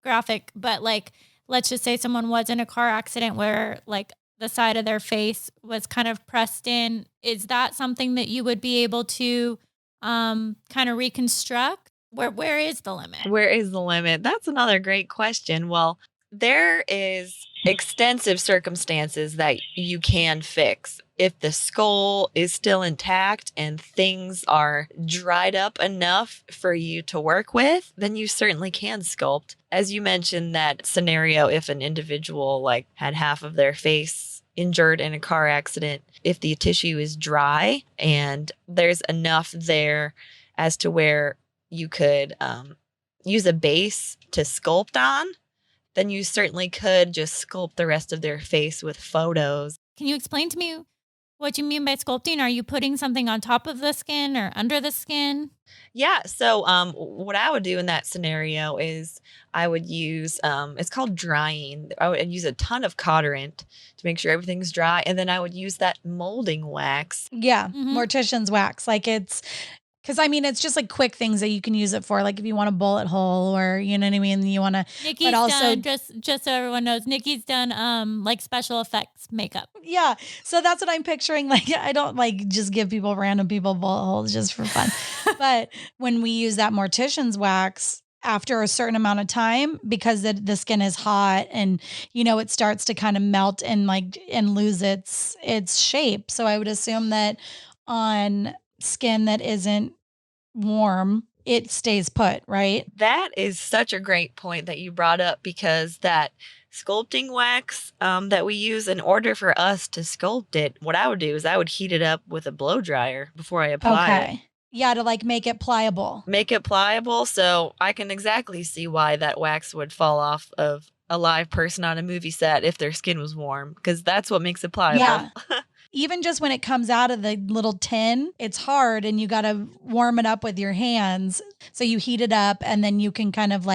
Speaker 2: graphic, but like, let's just say someone was in a car accident where like the side of their face was kind of pressed in. Is that something that you would be able to kind of reconstruct? Where is the limit?
Speaker 4: Where is the limit? That's another great question. Well, there is extensive circumstances that you can fix. If the skull is still intact and things are dried up enough for you to work with, then you certainly can sculpt. As you mentioned that scenario, if an individual like had half of their face injured in a car accident, if the tissue is dry and there's enough there as to where you could use a base to sculpt on, then you certainly could just sculpt the rest of their face with photos.
Speaker 2: Can you explain to me what you mean by sculpting? Are you putting something on top of the skin or under the skin?
Speaker 4: Yeah. So what I would do in that scenario is I would use, it's called drying. I would use a ton of cauterant to make sure everything's dry. And then I would use that molding wax.
Speaker 1: Yeah. Mortician's wax. Like because I mean, it's just like quick things that you can use it for. Like if you want a bullet hole or, you know what I mean? You want to,
Speaker 2: Nikki's done, just so everyone knows, Nikki's done like special effects makeup.
Speaker 1: Yeah. So that's what I'm picturing. Like, I don't like just give random people bullet holes just for fun. But when we use that mortician's wax, after a certain amount of time, because the skin is hot and, it starts to kind of melt and lose its shape. So I would assume that on skin that isn't warm, it stays put, right?
Speaker 4: That is such a great point that you brought up, because that sculpting wax that we use, in order for us to sculpt it, what I would do is I would heat it up with a blow dryer before I apply it.
Speaker 1: Yeah, to make it pliable.
Speaker 4: Make it pliable, so I can exactly see why that wax would fall off of a live person on a movie set if their skin was warm, because that's what makes it pliable.
Speaker 1: Yeah. Even just when it comes out of the little tin, it's hard and you got to warm it up with your hands. So you heat it up and then you can kind of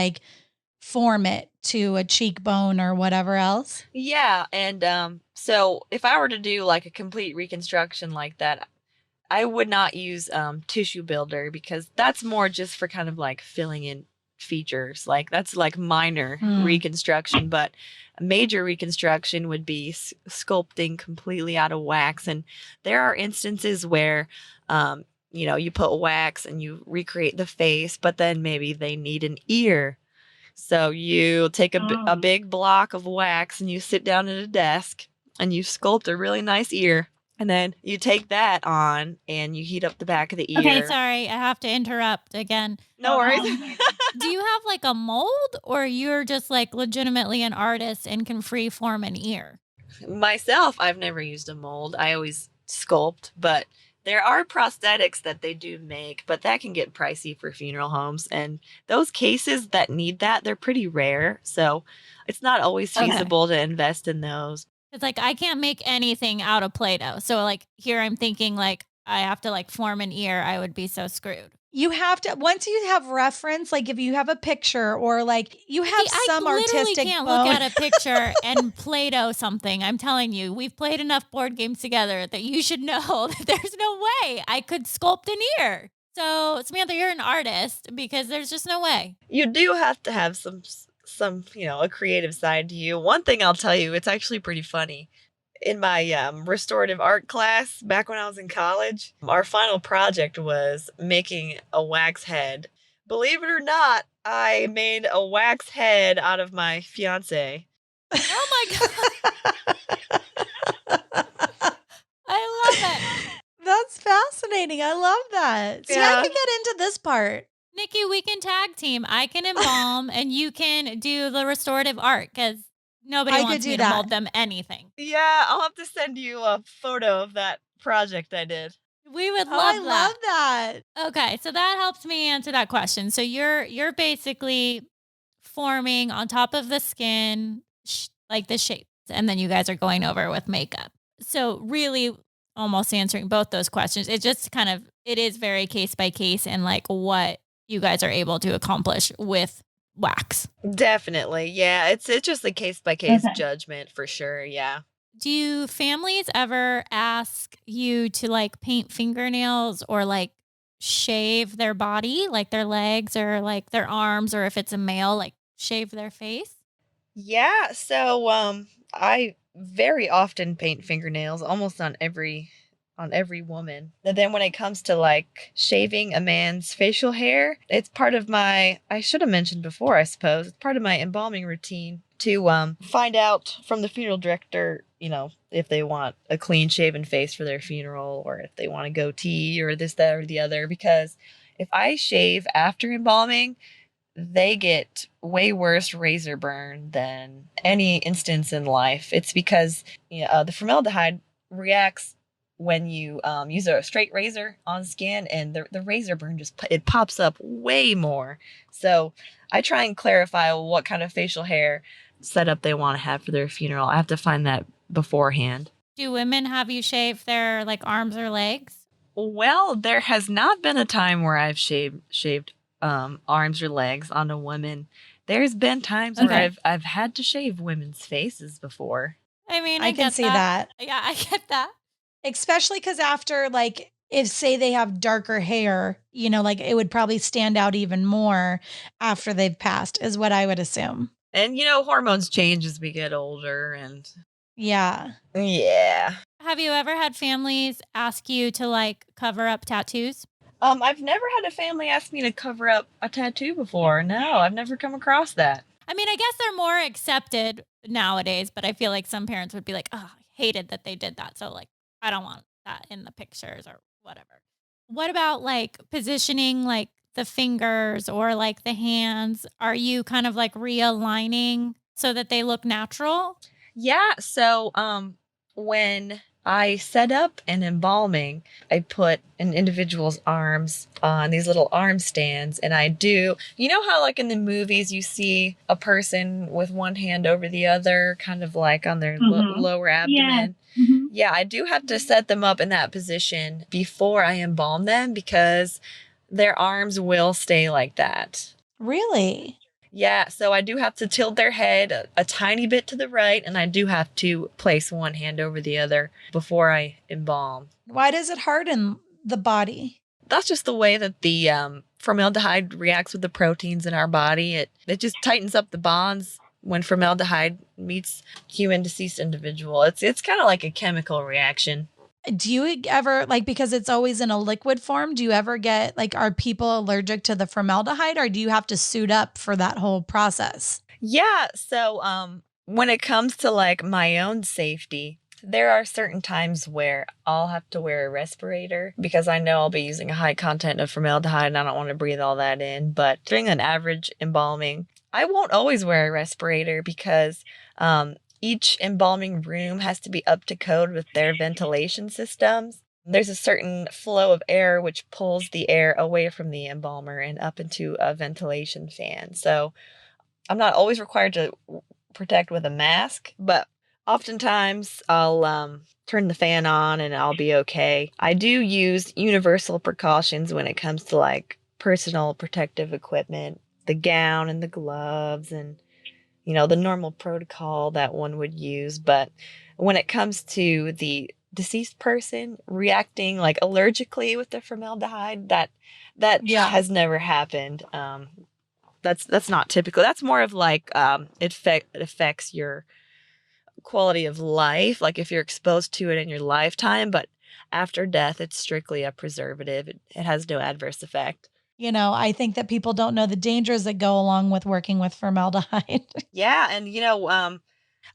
Speaker 1: form it to a cheekbone or whatever else.
Speaker 4: Yeah. And so if I were to do a complete reconstruction like that, I would not use tissue builder, because that's more just for kind of filling in features. That's minor reconstruction, but a major reconstruction would be sculpting completely out of wax. And there are instances where you put wax and you recreate the face, but then maybe they need an ear, so you take a big block of wax and you sit down at a desk and you sculpt a really nice ear. And then you take that on and you heat up the back of the ear.
Speaker 2: Okay, sorry, I have to interrupt again.
Speaker 4: No worries.
Speaker 2: Do you have a mold, or you're just legitimately an artist and can free form an ear?
Speaker 4: Myself, I've never used a mold. I always sculpt, but there are prosthetics that they do make, but that can get pricey for funeral homes. And those cases that need that, they're pretty rare. So it's not always feasible to invest in those.
Speaker 2: It's like I can't make anything out of Play-Doh. So like here I'm thinking like I have to like form an ear. I would be so screwed.
Speaker 1: You have to, once you have reference, like if you have a picture or like you have some artistic
Speaker 2: can't look at a picture and Play-Doh something. I'm telling you, we've played enough board games together that you should know that there's no way I could sculpt an ear. So Samantha, you're an artist because there's just no way.
Speaker 4: You do have to have some, a creative side to you. One thing I'll tell you, it's actually pretty funny. In my restorative art class back when I was in college, our final project was making a wax head. Believe it or not, I made a wax head out of my fiance.
Speaker 2: Oh my God. I love it.
Speaker 1: That's fascinating. I love that. See, I can get into this part.
Speaker 2: Nikki, we can tag team. I can embalm and you can do the restorative art because nobody wants me to mold them anything.
Speaker 4: Yeah, I'll have to send you a photo of that project I did.
Speaker 2: We would love
Speaker 1: I
Speaker 2: that.
Speaker 1: love that.
Speaker 2: Okay, so that helps me answer that question. So you're basically forming on top of the skin, like the shapes, and then you guys are going over with makeup. So really almost answering both those questions. It just it is very case by case and like what you guys are able to accomplish with wax.
Speaker 4: Definitely. Yeah, it's just a case by case judgment for sure. Yeah.
Speaker 2: Do families ever ask you to like paint fingernails or like shave their body, like their legs or like their arms, or if it's a male, like shave their face?
Speaker 4: Yeah, so I very often paint fingernails almost on every woman. And then when it comes to like shaving a man's facial hair, it's part of my, I should have mentioned before, I suppose, it's part of my embalming routine to find out from the funeral director, if they want a clean shaven face for their funeral or if they want a goatee or this, that, or the other. Because if I shave after embalming, they get way worse razor burn than any instance in life. It's because the formaldehyde reacts when you use a straight razor on skin, and the razor burn it pops up way more. So I try and clarify what kind of facial hair setup they want to have for their funeral. I have to find that beforehand.
Speaker 2: Do women have you shave their like arms or legs?
Speaker 4: Well, there has not been a time where I've shaved arms or legs on a woman. There's been times where I've had to shave women's faces before.
Speaker 2: I mean,
Speaker 1: I can see that.
Speaker 2: Yeah, I get that.
Speaker 1: Especially because after, like, if say they have darker hair, like it would probably stand out even more after they've passed, is what I would assume.
Speaker 4: And, hormones change as we get older and.
Speaker 1: Yeah.
Speaker 4: Yeah.
Speaker 2: Have you ever had families ask you to like cover up tattoos?
Speaker 4: I've never had a family ask me to cover up a tattoo before. No, I've never come across that.
Speaker 2: I mean, I guess they're more accepted nowadays, but I feel like some parents would be like, oh, I hated that they did that. So like, I don't want that in the pictures or whatever. What about like positioning like the fingers or like the hands? Are you kind of like realigning so that they look natural?
Speaker 4: Yeah. So when I set up an embalming, I put an individual's arms on these little arm stands, and I do, how like in the movies you see a person with one hand over the other, kind of like on their lower abdomen.
Speaker 5: Yeah. Mm-hmm.
Speaker 4: Yeah, I do have to set them up in that position before I embalm them because their arms will stay like that.
Speaker 1: Really?
Speaker 4: Yeah, so I do have to tilt their head a tiny bit to the right, and I do have to place one hand over the other before I embalm.
Speaker 1: Why does it harden the body?
Speaker 4: That's just the way that the formaldehyde reacts with the proteins in our body. It just tightens up the bonds when formaldehyde meets human deceased individual. It's kind of like a chemical reaction.
Speaker 1: Do you ever, like, because it's always in a liquid form, do you ever get, like, are people allergic to the formaldehyde, or do you have to suit up for that whole process?
Speaker 4: Yeah, so when it comes to, like, my own safety, there are certain times where I'll have to wear a respirator because I know I'll be using a high content of formaldehyde and I don't want to breathe all that in. But during an average embalming, I won't always wear a respirator because each embalming room has to be up to code with their ventilation systems. There's a certain flow of air which pulls the air away from the embalmer and up into a ventilation fan. So I'm not always required to protect with a mask, but oftentimes I'll turn the fan on and I'll be okay. I do use universal precautions when it comes to like personal protective equipment, the gown and the gloves and the normal protocol that one would use. But when it comes to the deceased person reacting like allergically with the formaldehyde, that has never happened. That's not typical. That's more of like it affects your quality of life, like if you're exposed to it in your lifetime, but after death, it's strictly a preservative. It has no adverse effect.
Speaker 1: I think that people don't know the dangers that go along with working with formaldehyde.
Speaker 4: Yeah, and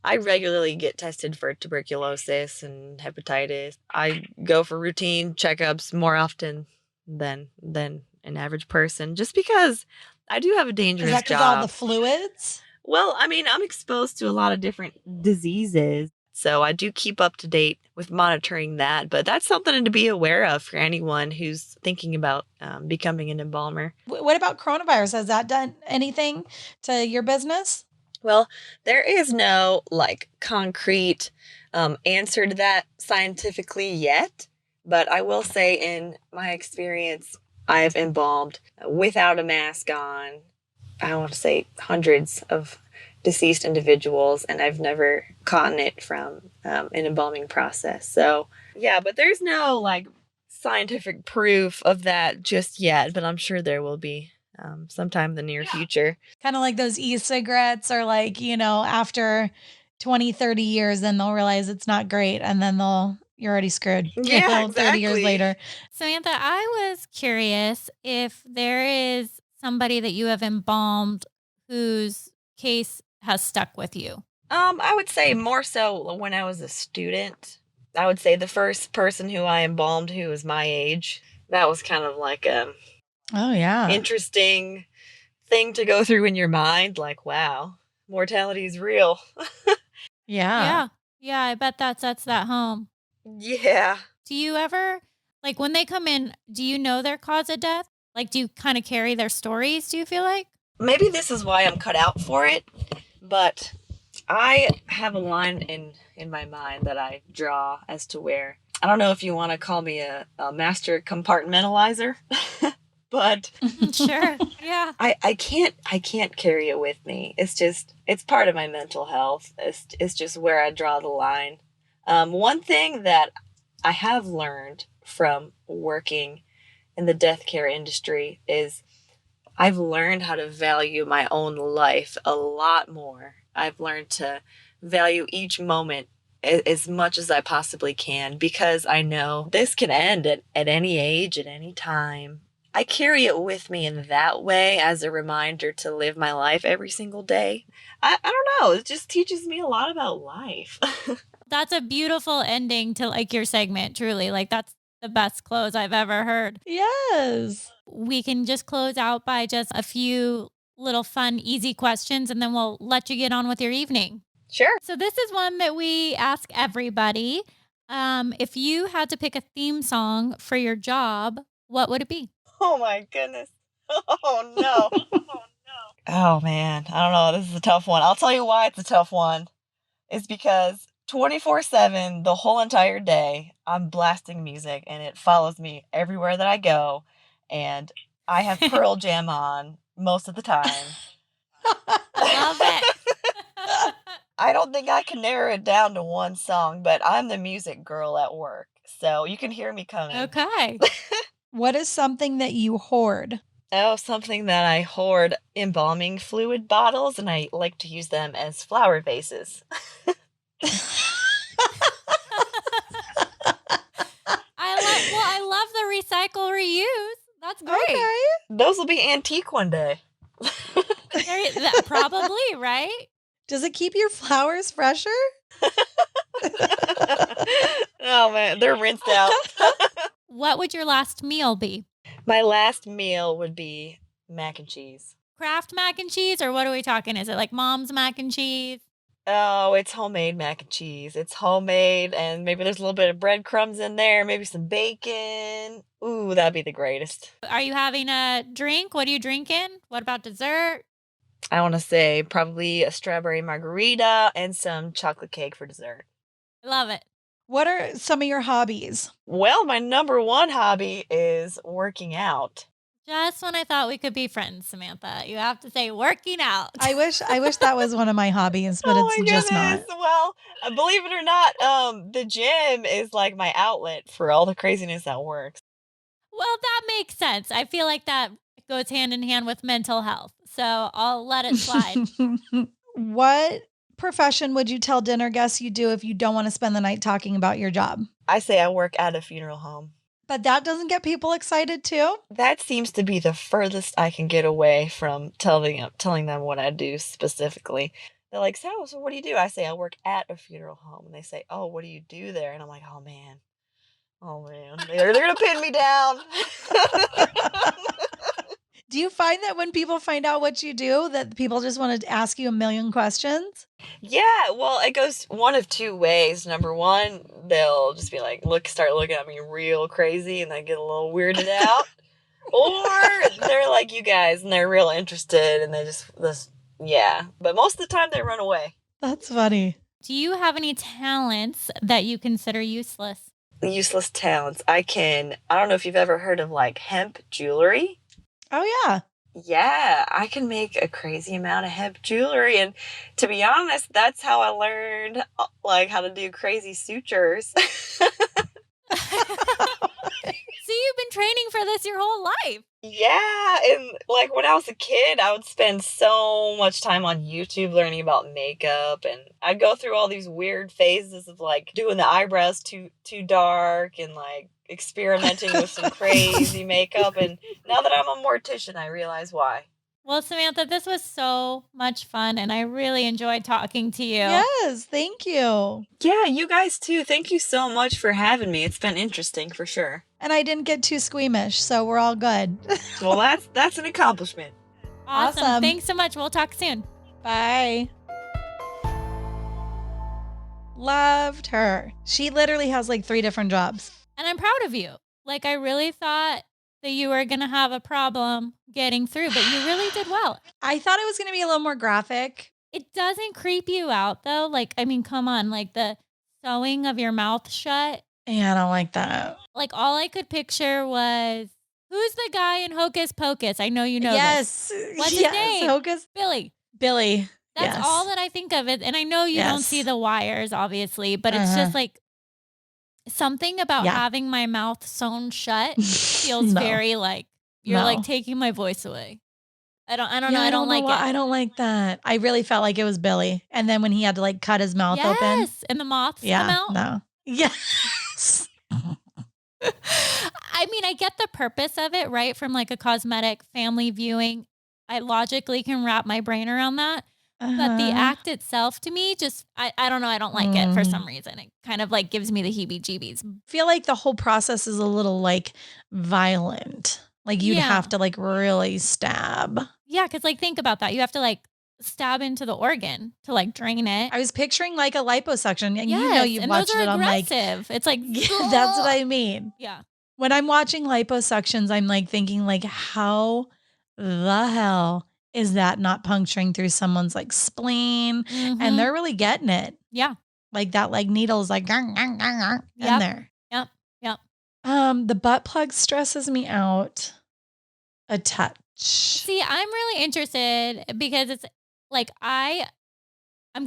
Speaker 4: I regularly get tested for tuberculosis and hepatitis. I go for routine checkups more often than an average person, just because I do have a dangerous
Speaker 1: Is that because all the fluids?
Speaker 4: Well, I mean, I'm exposed to a lot of different diseases, so I do keep up to date with monitoring that. But that's something to be aware of for anyone who's thinking about becoming an embalmer.
Speaker 1: What about coronavirus? Has that done anything to your business?
Speaker 4: Well, there is no like concrete answer to that scientifically yet, but I will say in my experience, I've embalmed without a mask on. I want to say hundreds of deceased individuals, and I've never caught it from an embalming process. So, yeah, but there's no like scientific proof of that just yet, but I'm sure there will be sometime in the near future.
Speaker 1: Kind of like those e-cigarettes or like, after 20, 30 years, then they'll realize it's not great. And then you're already screwed.
Speaker 4: Yeah, exactly.
Speaker 1: 30 years later.
Speaker 2: Samantha, I was curious if there is somebody that you have embalmed whose case has stuck with you.
Speaker 4: I would say more so when I was a student. I would say the first person who I embalmed who was my age. That was kind of like interesting thing to go through in your mind. Like, wow, mortality is real.
Speaker 1: Yeah.
Speaker 2: Yeah, I bet that sets that home.
Speaker 4: Yeah.
Speaker 2: Do you ever, like when they come in, do you know their cause of death? Like, do you kind of carry their stories, do you feel like?
Speaker 4: Maybe this is why I'm cut out for it, but I have a line in my mind that I draw as to where, I don't know if you want to call me a master compartmentalizer, but
Speaker 2: sure. Yeah.
Speaker 4: I can't carry it with me. It's part of my mental health. It's just where I draw the line. One thing that I have learned from working in the death care industry is I've learned how to value my own life a lot more. I've learned to value each moment as much as I possibly can because I know this can end at any age, at any time. I carry it with me in that way as a reminder to live my life every single day. I don't know. It just teaches me a lot about life.
Speaker 2: That's a beautiful ending to like your segment, truly. Like that's the best close I've ever heard.
Speaker 1: Yes.
Speaker 2: We can just close out by just a few little fun, easy questions, and then we'll let you get on with your evening.
Speaker 4: Sure.
Speaker 2: So this is one that we ask everybody. If you had to pick a theme song for your job, what would it be?
Speaker 4: Oh my goodness. Oh no. Oh man. I don't know. This is a tough one. I'll tell you why it's a tough one. It's because 24/7, the whole entire day, I'm blasting music and it follows me everywhere that I go. And I have Pearl Jam on most of the time.
Speaker 2: Love it.
Speaker 4: I don't think I can narrow it down to one song, but I'm the music girl at work. So you can hear me coming.
Speaker 2: Okay.
Speaker 1: What is something that you hoard?
Speaker 4: Oh, something that I hoard embalming fluid bottles, and I like to use them as flower vases.
Speaker 2: I love the recycle reuse. That's great.
Speaker 1: Okay.
Speaker 4: Those will be antique one day.
Speaker 2: Probably, right?
Speaker 1: Does it keep your flowers fresher?
Speaker 4: Oh man, they're rinsed out.
Speaker 2: What would your last meal be?
Speaker 4: My last meal would be mac and cheese.
Speaker 2: Kraft mac and cheese, or what are we talking? Is it like mom's mac and cheese?
Speaker 4: Oh, it's homemade mac and cheese. It's homemade, and maybe there's a little bit of breadcrumbs in there, maybe some bacon. Ooh, that'd be the greatest.
Speaker 2: Are you having a drink? What are you drinking? What about dessert?
Speaker 4: I want to say probably a strawberry margarita and some chocolate cake for dessert.
Speaker 2: I love it.
Speaker 1: What are some of your hobbies?
Speaker 4: Well, my number one hobby is working out.
Speaker 2: Just when I thought we could be friends, Samantha, you have to say working out.
Speaker 1: I wish that was one of my hobbies, but
Speaker 4: Oh
Speaker 1: it's
Speaker 4: my
Speaker 1: just not.
Speaker 4: goodness. Well, believe it or not, the gym is like my outlet for all the craziness at work.
Speaker 2: Well, that makes sense. I feel like that goes hand in hand with mental health. So I'll let it slide.
Speaker 1: What profession would you tell dinner guests you do if you don't want to spend the night talking about your job?
Speaker 4: I say I work at a funeral home.
Speaker 1: But that doesn't get people excited too?
Speaker 4: That seems to be the furthest I can get away from telling them what I do specifically. They're like, so what do you do? I say I work at a funeral home. And they say, oh, what do you do there? And I'm like, oh man. They're going to pin me down.
Speaker 1: Do you find that when people find out what you do, that people just want to ask you a million questions?
Speaker 4: Yeah, well, it goes one of two ways. Number one, they'll just be like, start looking at me real crazy and I get a little weirded out. Or they're like you guys and they're real interested and yeah. But most of the time they run away.
Speaker 1: That's funny.
Speaker 2: Do you have any talents that you consider useless?
Speaker 4: Useless talents. I don't know if you've ever heard of like hemp jewelry.
Speaker 1: Oh, yeah.
Speaker 4: Yeah, I can make a crazy amount of hemp jewelry. And to be honest, that's how I learned like how to do crazy sutures.
Speaker 2: See, you've been training for this your whole life.
Speaker 4: Yeah, and like when I was a kid, I would spend so much time on YouTube learning about makeup, and I'd go through all these weird phases of like doing the eyebrows too dark and like experimenting with some crazy makeup. And now that I'm a mortician, I realize why.
Speaker 2: Well, Samantha, this was so much fun, and I really enjoyed talking to you.
Speaker 1: Yes, thank you.
Speaker 4: Yeah, you guys too. Thank you so much for having me. It's been interesting for sure.
Speaker 1: And I didn't get too squeamish, so we're all good.
Speaker 4: Well, that's an accomplishment.
Speaker 2: Awesome. Thanks so much. We'll talk soon.
Speaker 1: Bye. Loved her. She literally has like 3 different jobs.
Speaker 2: And I'm proud of you. Like, I really thought that you were going to have a problem getting through, but you really did well.
Speaker 1: I thought it was going to be a little more graphic.
Speaker 2: It doesn't creep you out, though. Like, I mean, come on. Like, the sewing of your mouth shut.
Speaker 1: Yeah, I don't like that.
Speaker 2: Like, all I could picture was, who's the guy in Hocus Pocus? I know you know this. What's his name?
Speaker 1: Hocus?
Speaker 2: Billy.
Speaker 1: That's
Speaker 2: all that I think of it. And I know you don't see the wires, obviously, but it's just like something about having my mouth sewn shut feels very like you're like taking my voice away. I don't know. I don't like it.
Speaker 1: I don't like that. I really felt like it was Billy. And then when he had to like cut his mouth open.
Speaker 2: Yes. And the moths come out.
Speaker 1: No. Yes.
Speaker 2: I mean, I get the purpose of it, right? From like a cosmetic family viewing. I logically can wrap my brain around that. But the act itself to me just, I don't know. I don't like it for some reason. It kind of like gives me the heebie-jeebies.
Speaker 1: I feel like the whole process is a little like violent. Like you'd have to like really stab.
Speaker 2: Yeah, because like think about that. You have to like stab into the organ to like drain it.
Speaker 1: I was picturing like a liposuction, and you know you've watched
Speaker 2: those are
Speaker 1: it on
Speaker 2: aggressive.
Speaker 1: like
Speaker 2: it's like
Speaker 1: that's what I mean.
Speaker 2: Yeah.
Speaker 1: When I'm watching liposuctions, I'm like thinking like, how the hell is that not puncturing through someone's like spleen? And they're really getting it.
Speaker 2: Yeah.
Speaker 1: Like that like needle is like in there.
Speaker 2: Yep.
Speaker 1: The butt plug stresses me out a touch.
Speaker 2: See, I'm really interested because it's like I'm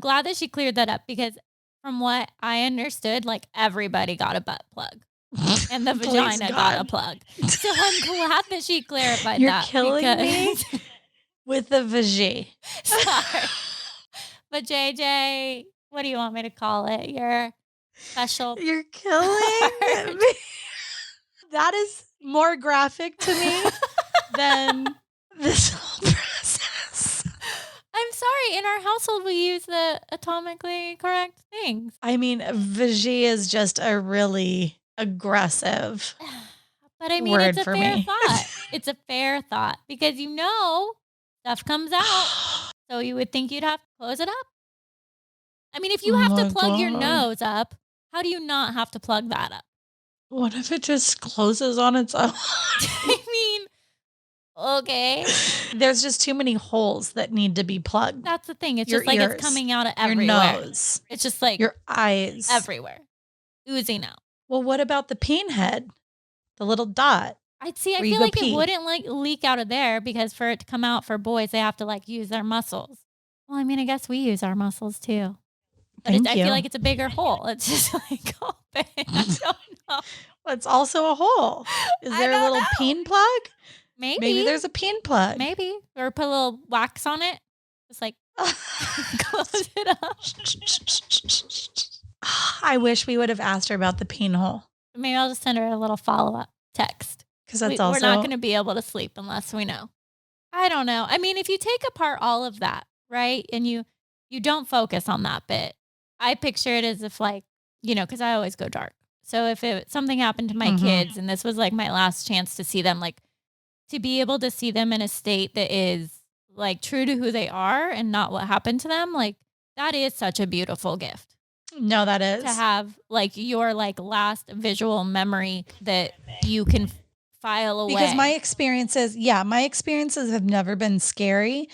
Speaker 2: glad that she cleared that up because from what I understood, like everybody got a butt plug. And the vagina got a plug. So I'm glad that she clarified
Speaker 1: You're
Speaker 2: that.
Speaker 1: You're killing me with the vagina.
Speaker 2: Sorry. But JJ, what do you want me to call it? Your special
Speaker 1: You're killing me. That is more graphic to me than this whole process.
Speaker 2: I'm sorry. In our household, we use the atomically correct things.
Speaker 1: I mean, vagina is just a really aggressive
Speaker 2: but I mean,
Speaker 1: word
Speaker 2: it's a
Speaker 1: for
Speaker 2: fair
Speaker 1: me.
Speaker 2: thought. It's a fair thought because stuff comes out. So you would think you'd have to close it up. I mean, if you
Speaker 1: Oh
Speaker 2: have to
Speaker 1: my
Speaker 2: plug your
Speaker 1: God.
Speaker 2: nose up, how do you not have to plug that up?
Speaker 1: What if it just closes on its own?
Speaker 2: I mean, okay.
Speaker 1: There's just too many holes that need to be plugged.
Speaker 2: That's the thing. It's
Speaker 1: Your
Speaker 2: just like it's
Speaker 1: ears,
Speaker 2: coming out of
Speaker 1: your
Speaker 2: everywhere.
Speaker 1: nose,
Speaker 2: It's just like
Speaker 1: your eyes.
Speaker 2: everywhere. Oozing out.
Speaker 1: Well, what about the peen head? The little dot.
Speaker 2: I'd see. I
Speaker 1: where you
Speaker 2: feel
Speaker 1: go
Speaker 2: like
Speaker 1: pee.
Speaker 2: it wouldn't like leak out of there because for it to come out for boys, they have to like use their muscles. Well, I mean, I guess we use our muscles too. But
Speaker 1: Thank
Speaker 2: I
Speaker 1: you.
Speaker 2: feel like it's a bigger hole. It's just like open. I don't know.
Speaker 1: It's also a hole. Is
Speaker 2: I
Speaker 1: there a
Speaker 2: don't
Speaker 1: little
Speaker 2: know.
Speaker 1: peen plug?
Speaker 2: Maybe.
Speaker 1: Maybe there's a peen plug.
Speaker 2: Maybe. Or put a little wax on it. Just like close it up.
Speaker 1: I wish we would have asked her about the peen hole.
Speaker 2: Maybe I'll just send her a little follow-up text.
Speaker 1: Because that's
Speaker 2: We're
Speaker 1: also
Speaker 2: not going to be able to sleep unless we know. I don't know. I mean, if you take apart all of that, right? And you don't focus on that bit. I picture it as if like, because I always go dark. So if something happened to my kids and this was like my last chance to see them, like to be able to see them in a state that is like true to who they are and not what happened to them, like that is such a beautiful gift.
Speaker 1: No, that is.
Speaker 2: To have like your like last visual memory that you can file away.
Speaker 1: Because my experiences have never been scary,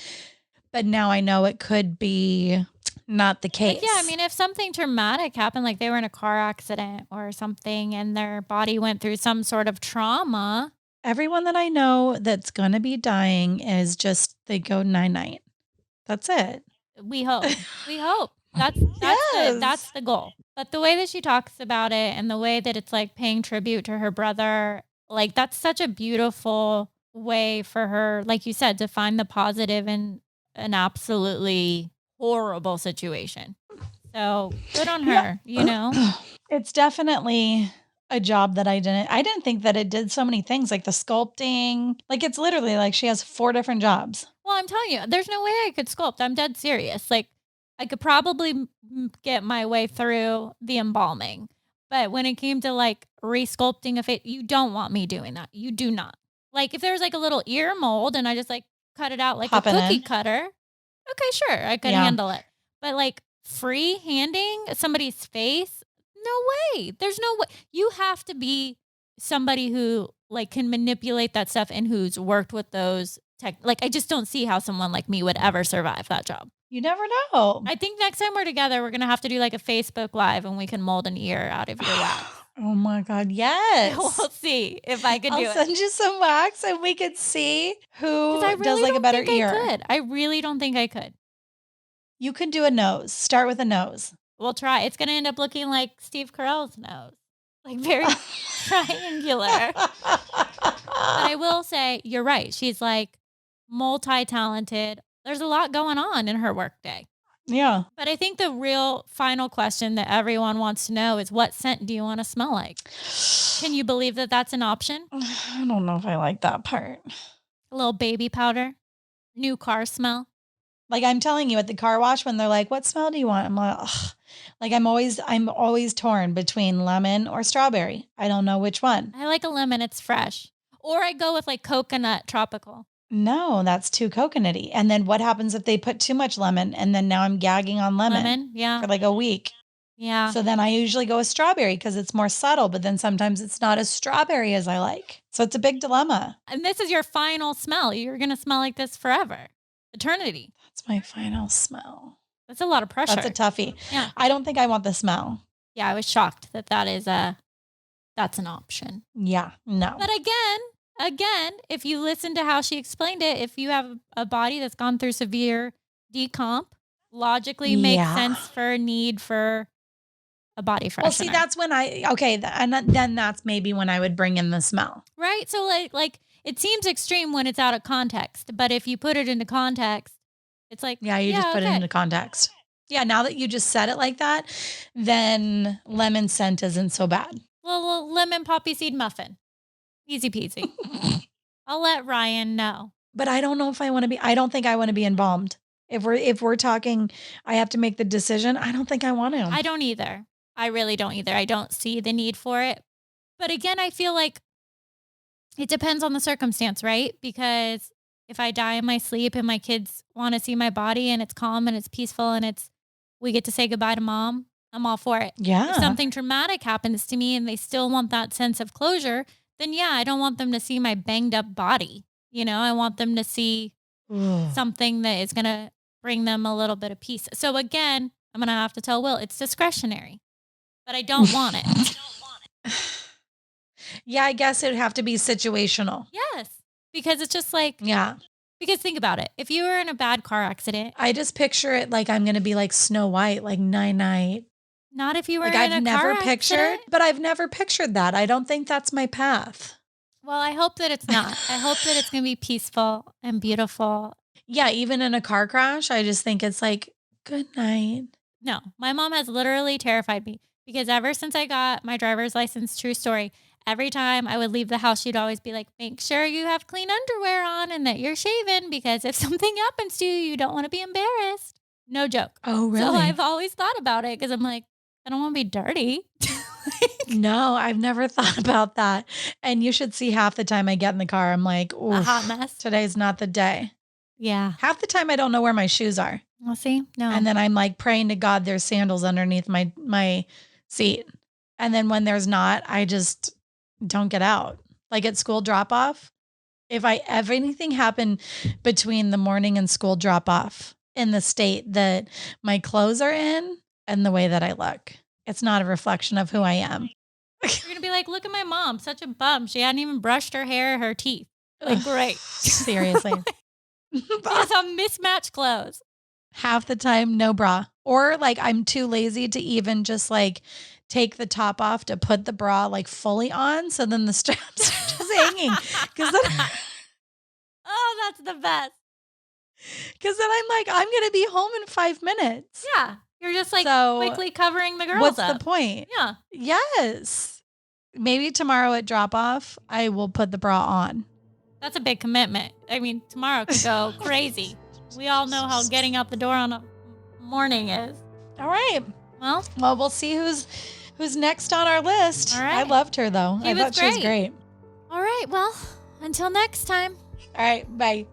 Speaker 1: but now I know it could be not the case.
Speaker 2: Like, yeah, I mean, if something traumatic happened, like they were in a car accident or something and their body went through some sort of trauma.
Speaker 1: Everyone that I know that's going to be dying is just, they go night-night. That's it.
Speaker 2: We hope. We hope. That's the goal. But the way that she talks about it and the way that it's like paying tribute to her brother, like that's such a beautiful way for her, like you said, to find the positive in an absolutely horrible situation. So good on her,
Speaker 1: It's definitely a job that I didn't think that it did so many things, like the sculpting. Like it's literally like she has 4 different jobs.
Speaker 2: Well, I'm telling you, there's no way I could sculpt. I'm dead serious. Like I could probably get my way through the embalming. But when it came to like resculpting a face, you don't want me doing that. You do not. Like if there was like a little ear mold and I just like cut it out like a cookie cutter. Okay, sure. I could handle it. But like free handing somebody's face, no way. There's no way. You have to be somebody who like can manipulate that stuff and who's worked with those like I just don't see how someone like me would ever survive that job.
Speaker 1: You never know.
Speaker 2: I think next time we're together, we're going to have to do like a Facebook Live and we can mold an ear out of your wax.
Speaker 1: Oh my God, yes.
Speaker 2: We'll see if I could do it.
Speaker 1: I'll send you some wax and we could see who does like a better ear.
Speaker 2: I really don't think I could.
Speaker 1: You could do a nose. Start with a nose.
Speaker 2: We'll try. It's going to end up looking like Steve Carell's nose. Like very triangular. But I will say, you're right. She's like multi-talented. There's a lot going on in her workday.
Speaker 1: Yeah.
Speaker 2: But I think the real final question that everyone wants to know is what scent do you want to smell like? Can you believe that that's an option?
Speaker 1: I don't know if I like that part.
Speaker 2: A little baby powder, new car smell.
Speaker 1: Like I'm telling you at the car wash when they're like, what smell do you want? I'm like, ugh. Like I'm always torn between lemon or strawberry. I don't know which one.
Speaker 2: I like a lemon. It's fresh. Or I go with like coconut tropical.
Speaker 1: No, that's too coconutty. And then what happens if they put too much lemon and then now I'm gagging on lemon
Speaker 2: yeah.
Speaker 1: for like a week?
Speaker 2: Yeah.
Speaker 1: So then I usually go with strawberry because it's more subtle, but then sometimes it's not as strawberry as I like. So it's a big dilemma.
Speaker 2: And this is your final smell. You're going to smell like this forever. Eternity.
Speaker 1: That's my final smell.
Speaker 2: That's a lot of pressure.
Speaker 1: That's a toughie.
Speaker 2: Yeah.
Speaker 1: I don't think I want the smell.
Speaker 2: Yeah, I was shocked that that's an option.
Speaker 1: Yeah, no.
Speaker 2: But again, if you listen to how she explained it, if you have a body that's gone through severe decomp, logically makes sense for a need for a body freshener.
Speaker 1: Well, see, that's when and then that's maybe when I would bring in the smell.
Speaker 2: Right? So like it seems extreme when it's out of context, but if you put it into context, it's like,
Speaker 1: you just put it into context. Yeah, now that you just said it like that, then lemon scent isn't so bad.
Speaker 2: Little lemon poppy seed muffin. Easy peasy. I'll let Ryan know.
Speaker 1: But I don't know if I don't think I want to be embalmed. If we're talking, I have to make the decision. I don't think I want to.
Speaker 2: I don't either. I really don't either. I don't see the need for it. But again, I feel like it depends on the circumstance, right? Because if I die in my sleep and my kids want to see my body and it's calm and it's peaceful and it's we get to say goodbye to mom, I'm all for it.
Speaker 1: Yeah.
Speaker 2: If something traumatic happens to me and they still want that sense of closure, then yeah, I don't want them to see my banged up body. I want them to see something that is going to bring them a little bit of peace. So again, I'm going to have to tell Will it's discretionary, but I don't want it.
Speaker 1: Yeah, I guess it would have to be situational.
Speaker 2: Yes, because it's just like,
Speaker 1: Yeah.
Speaker 2: Because think about it. If you were in a bad car accident.
Speaker 1: I just picture it like I'm going to be like Snow White, like night-night.
Speaker 2: Not if you were
Speaker 1: like
Speaker 2: in
Speaker 1: I've
Speaker 2: a
Speaker 1: never
Speaker 2: car
Speaker 1: pictured,
Speaker 2: accident.
Speaker 1: but I've never pictured that. I don't think that's my path.
Speaker 2: Well, I hope that it's not. I hope that it's going to be peaceful and beautiful.
Speaker 1: Yeah, even in a car crash, I just think it's like, good night.
Speaker 2: No, my mom has literally terrified me because ever since I got my driver's license, true story, every time I would leave the house, she'd always be like, make sure you have clean underwear on and that you're shaven because if something happens to you, you don't want to be embarrassed. No joke.
Speaker 1: Oh, really?
Speaker 2: So I've always thought about it because I'm like, I don't want to be dirty.
Speaker 1: No, I've never thought about that. And you should see half the time I get in the car, I'm like, ooh,
Speaker 2: a hot mess.
Speaker 1: Today's not the day.
Speaker 2: Yeah.
Speaker 1: Half the time I don't know where my shoes are.
Speaker 2: Well, see, no.
Speaker 1: And then I'm like praying to God there's sandals underneath my seat. And then when there's not, I just don't get out. Like at school drop off, if anything happened between the morning and school drop off in the state that my clothes are in and the way that I look, it's not a reflection of who I am.
Speaker 2: You're going to be like, look at my mom, such a bum. She hadn't even brushed her hair or her teeth. Like, great.
Speaker 1: Seriously.
Speaker 2: She has some mismatched clothes.
Speaker 1: Half the time, no bra. Or like I'm too lazy to even just like take the top off to put the bra like fully on. So then the straps are just hanging.
Speaker 2: Oh, that's the best.
Speaker 1: Because then I'm like, I'm going to be home in 5 minutes.
Speaker 2: Yeah. You're just like quickly covering the girls
Speaker 1: what's
Speaker 2: up.
Speaker 1: the point?
Speaker 2: Yeah.
Speaker 1: Yes. Maybe tomorrow at drop off, I will put the bra on.
Speaker 2: That's a big commitment. I mean, tomorrow could go crazy. We all know how getting out the door on a morning is.
Speaker 1: All right.
Speaker 2: Well,
Speaker 1: we'll see who's next on our list.
Speaker 2: All right.
Speaker 1: I loved her though. I thought she was great.
Speaker 2: All right. Well, until next time.
Speaker 1: All right. Bye.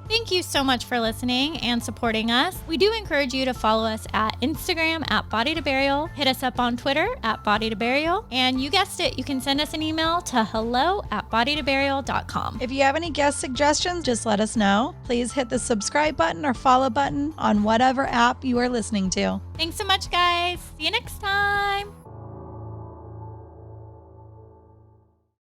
Speaker 2: Thank you so much for listening and supporting us. We do encourage you to follow us at Instagram at Body to Burial. Hit us up on Twitter at Body to Burial. And you guessed it, you can send us an email to hello@bodytoburial.com.
Speaker 1: If you have any guest suggestions, just let us know. Please hit the subscribe button or follow button on whatever app you are listening to.
Speaker 2: Thanks so much, guys. See you next time.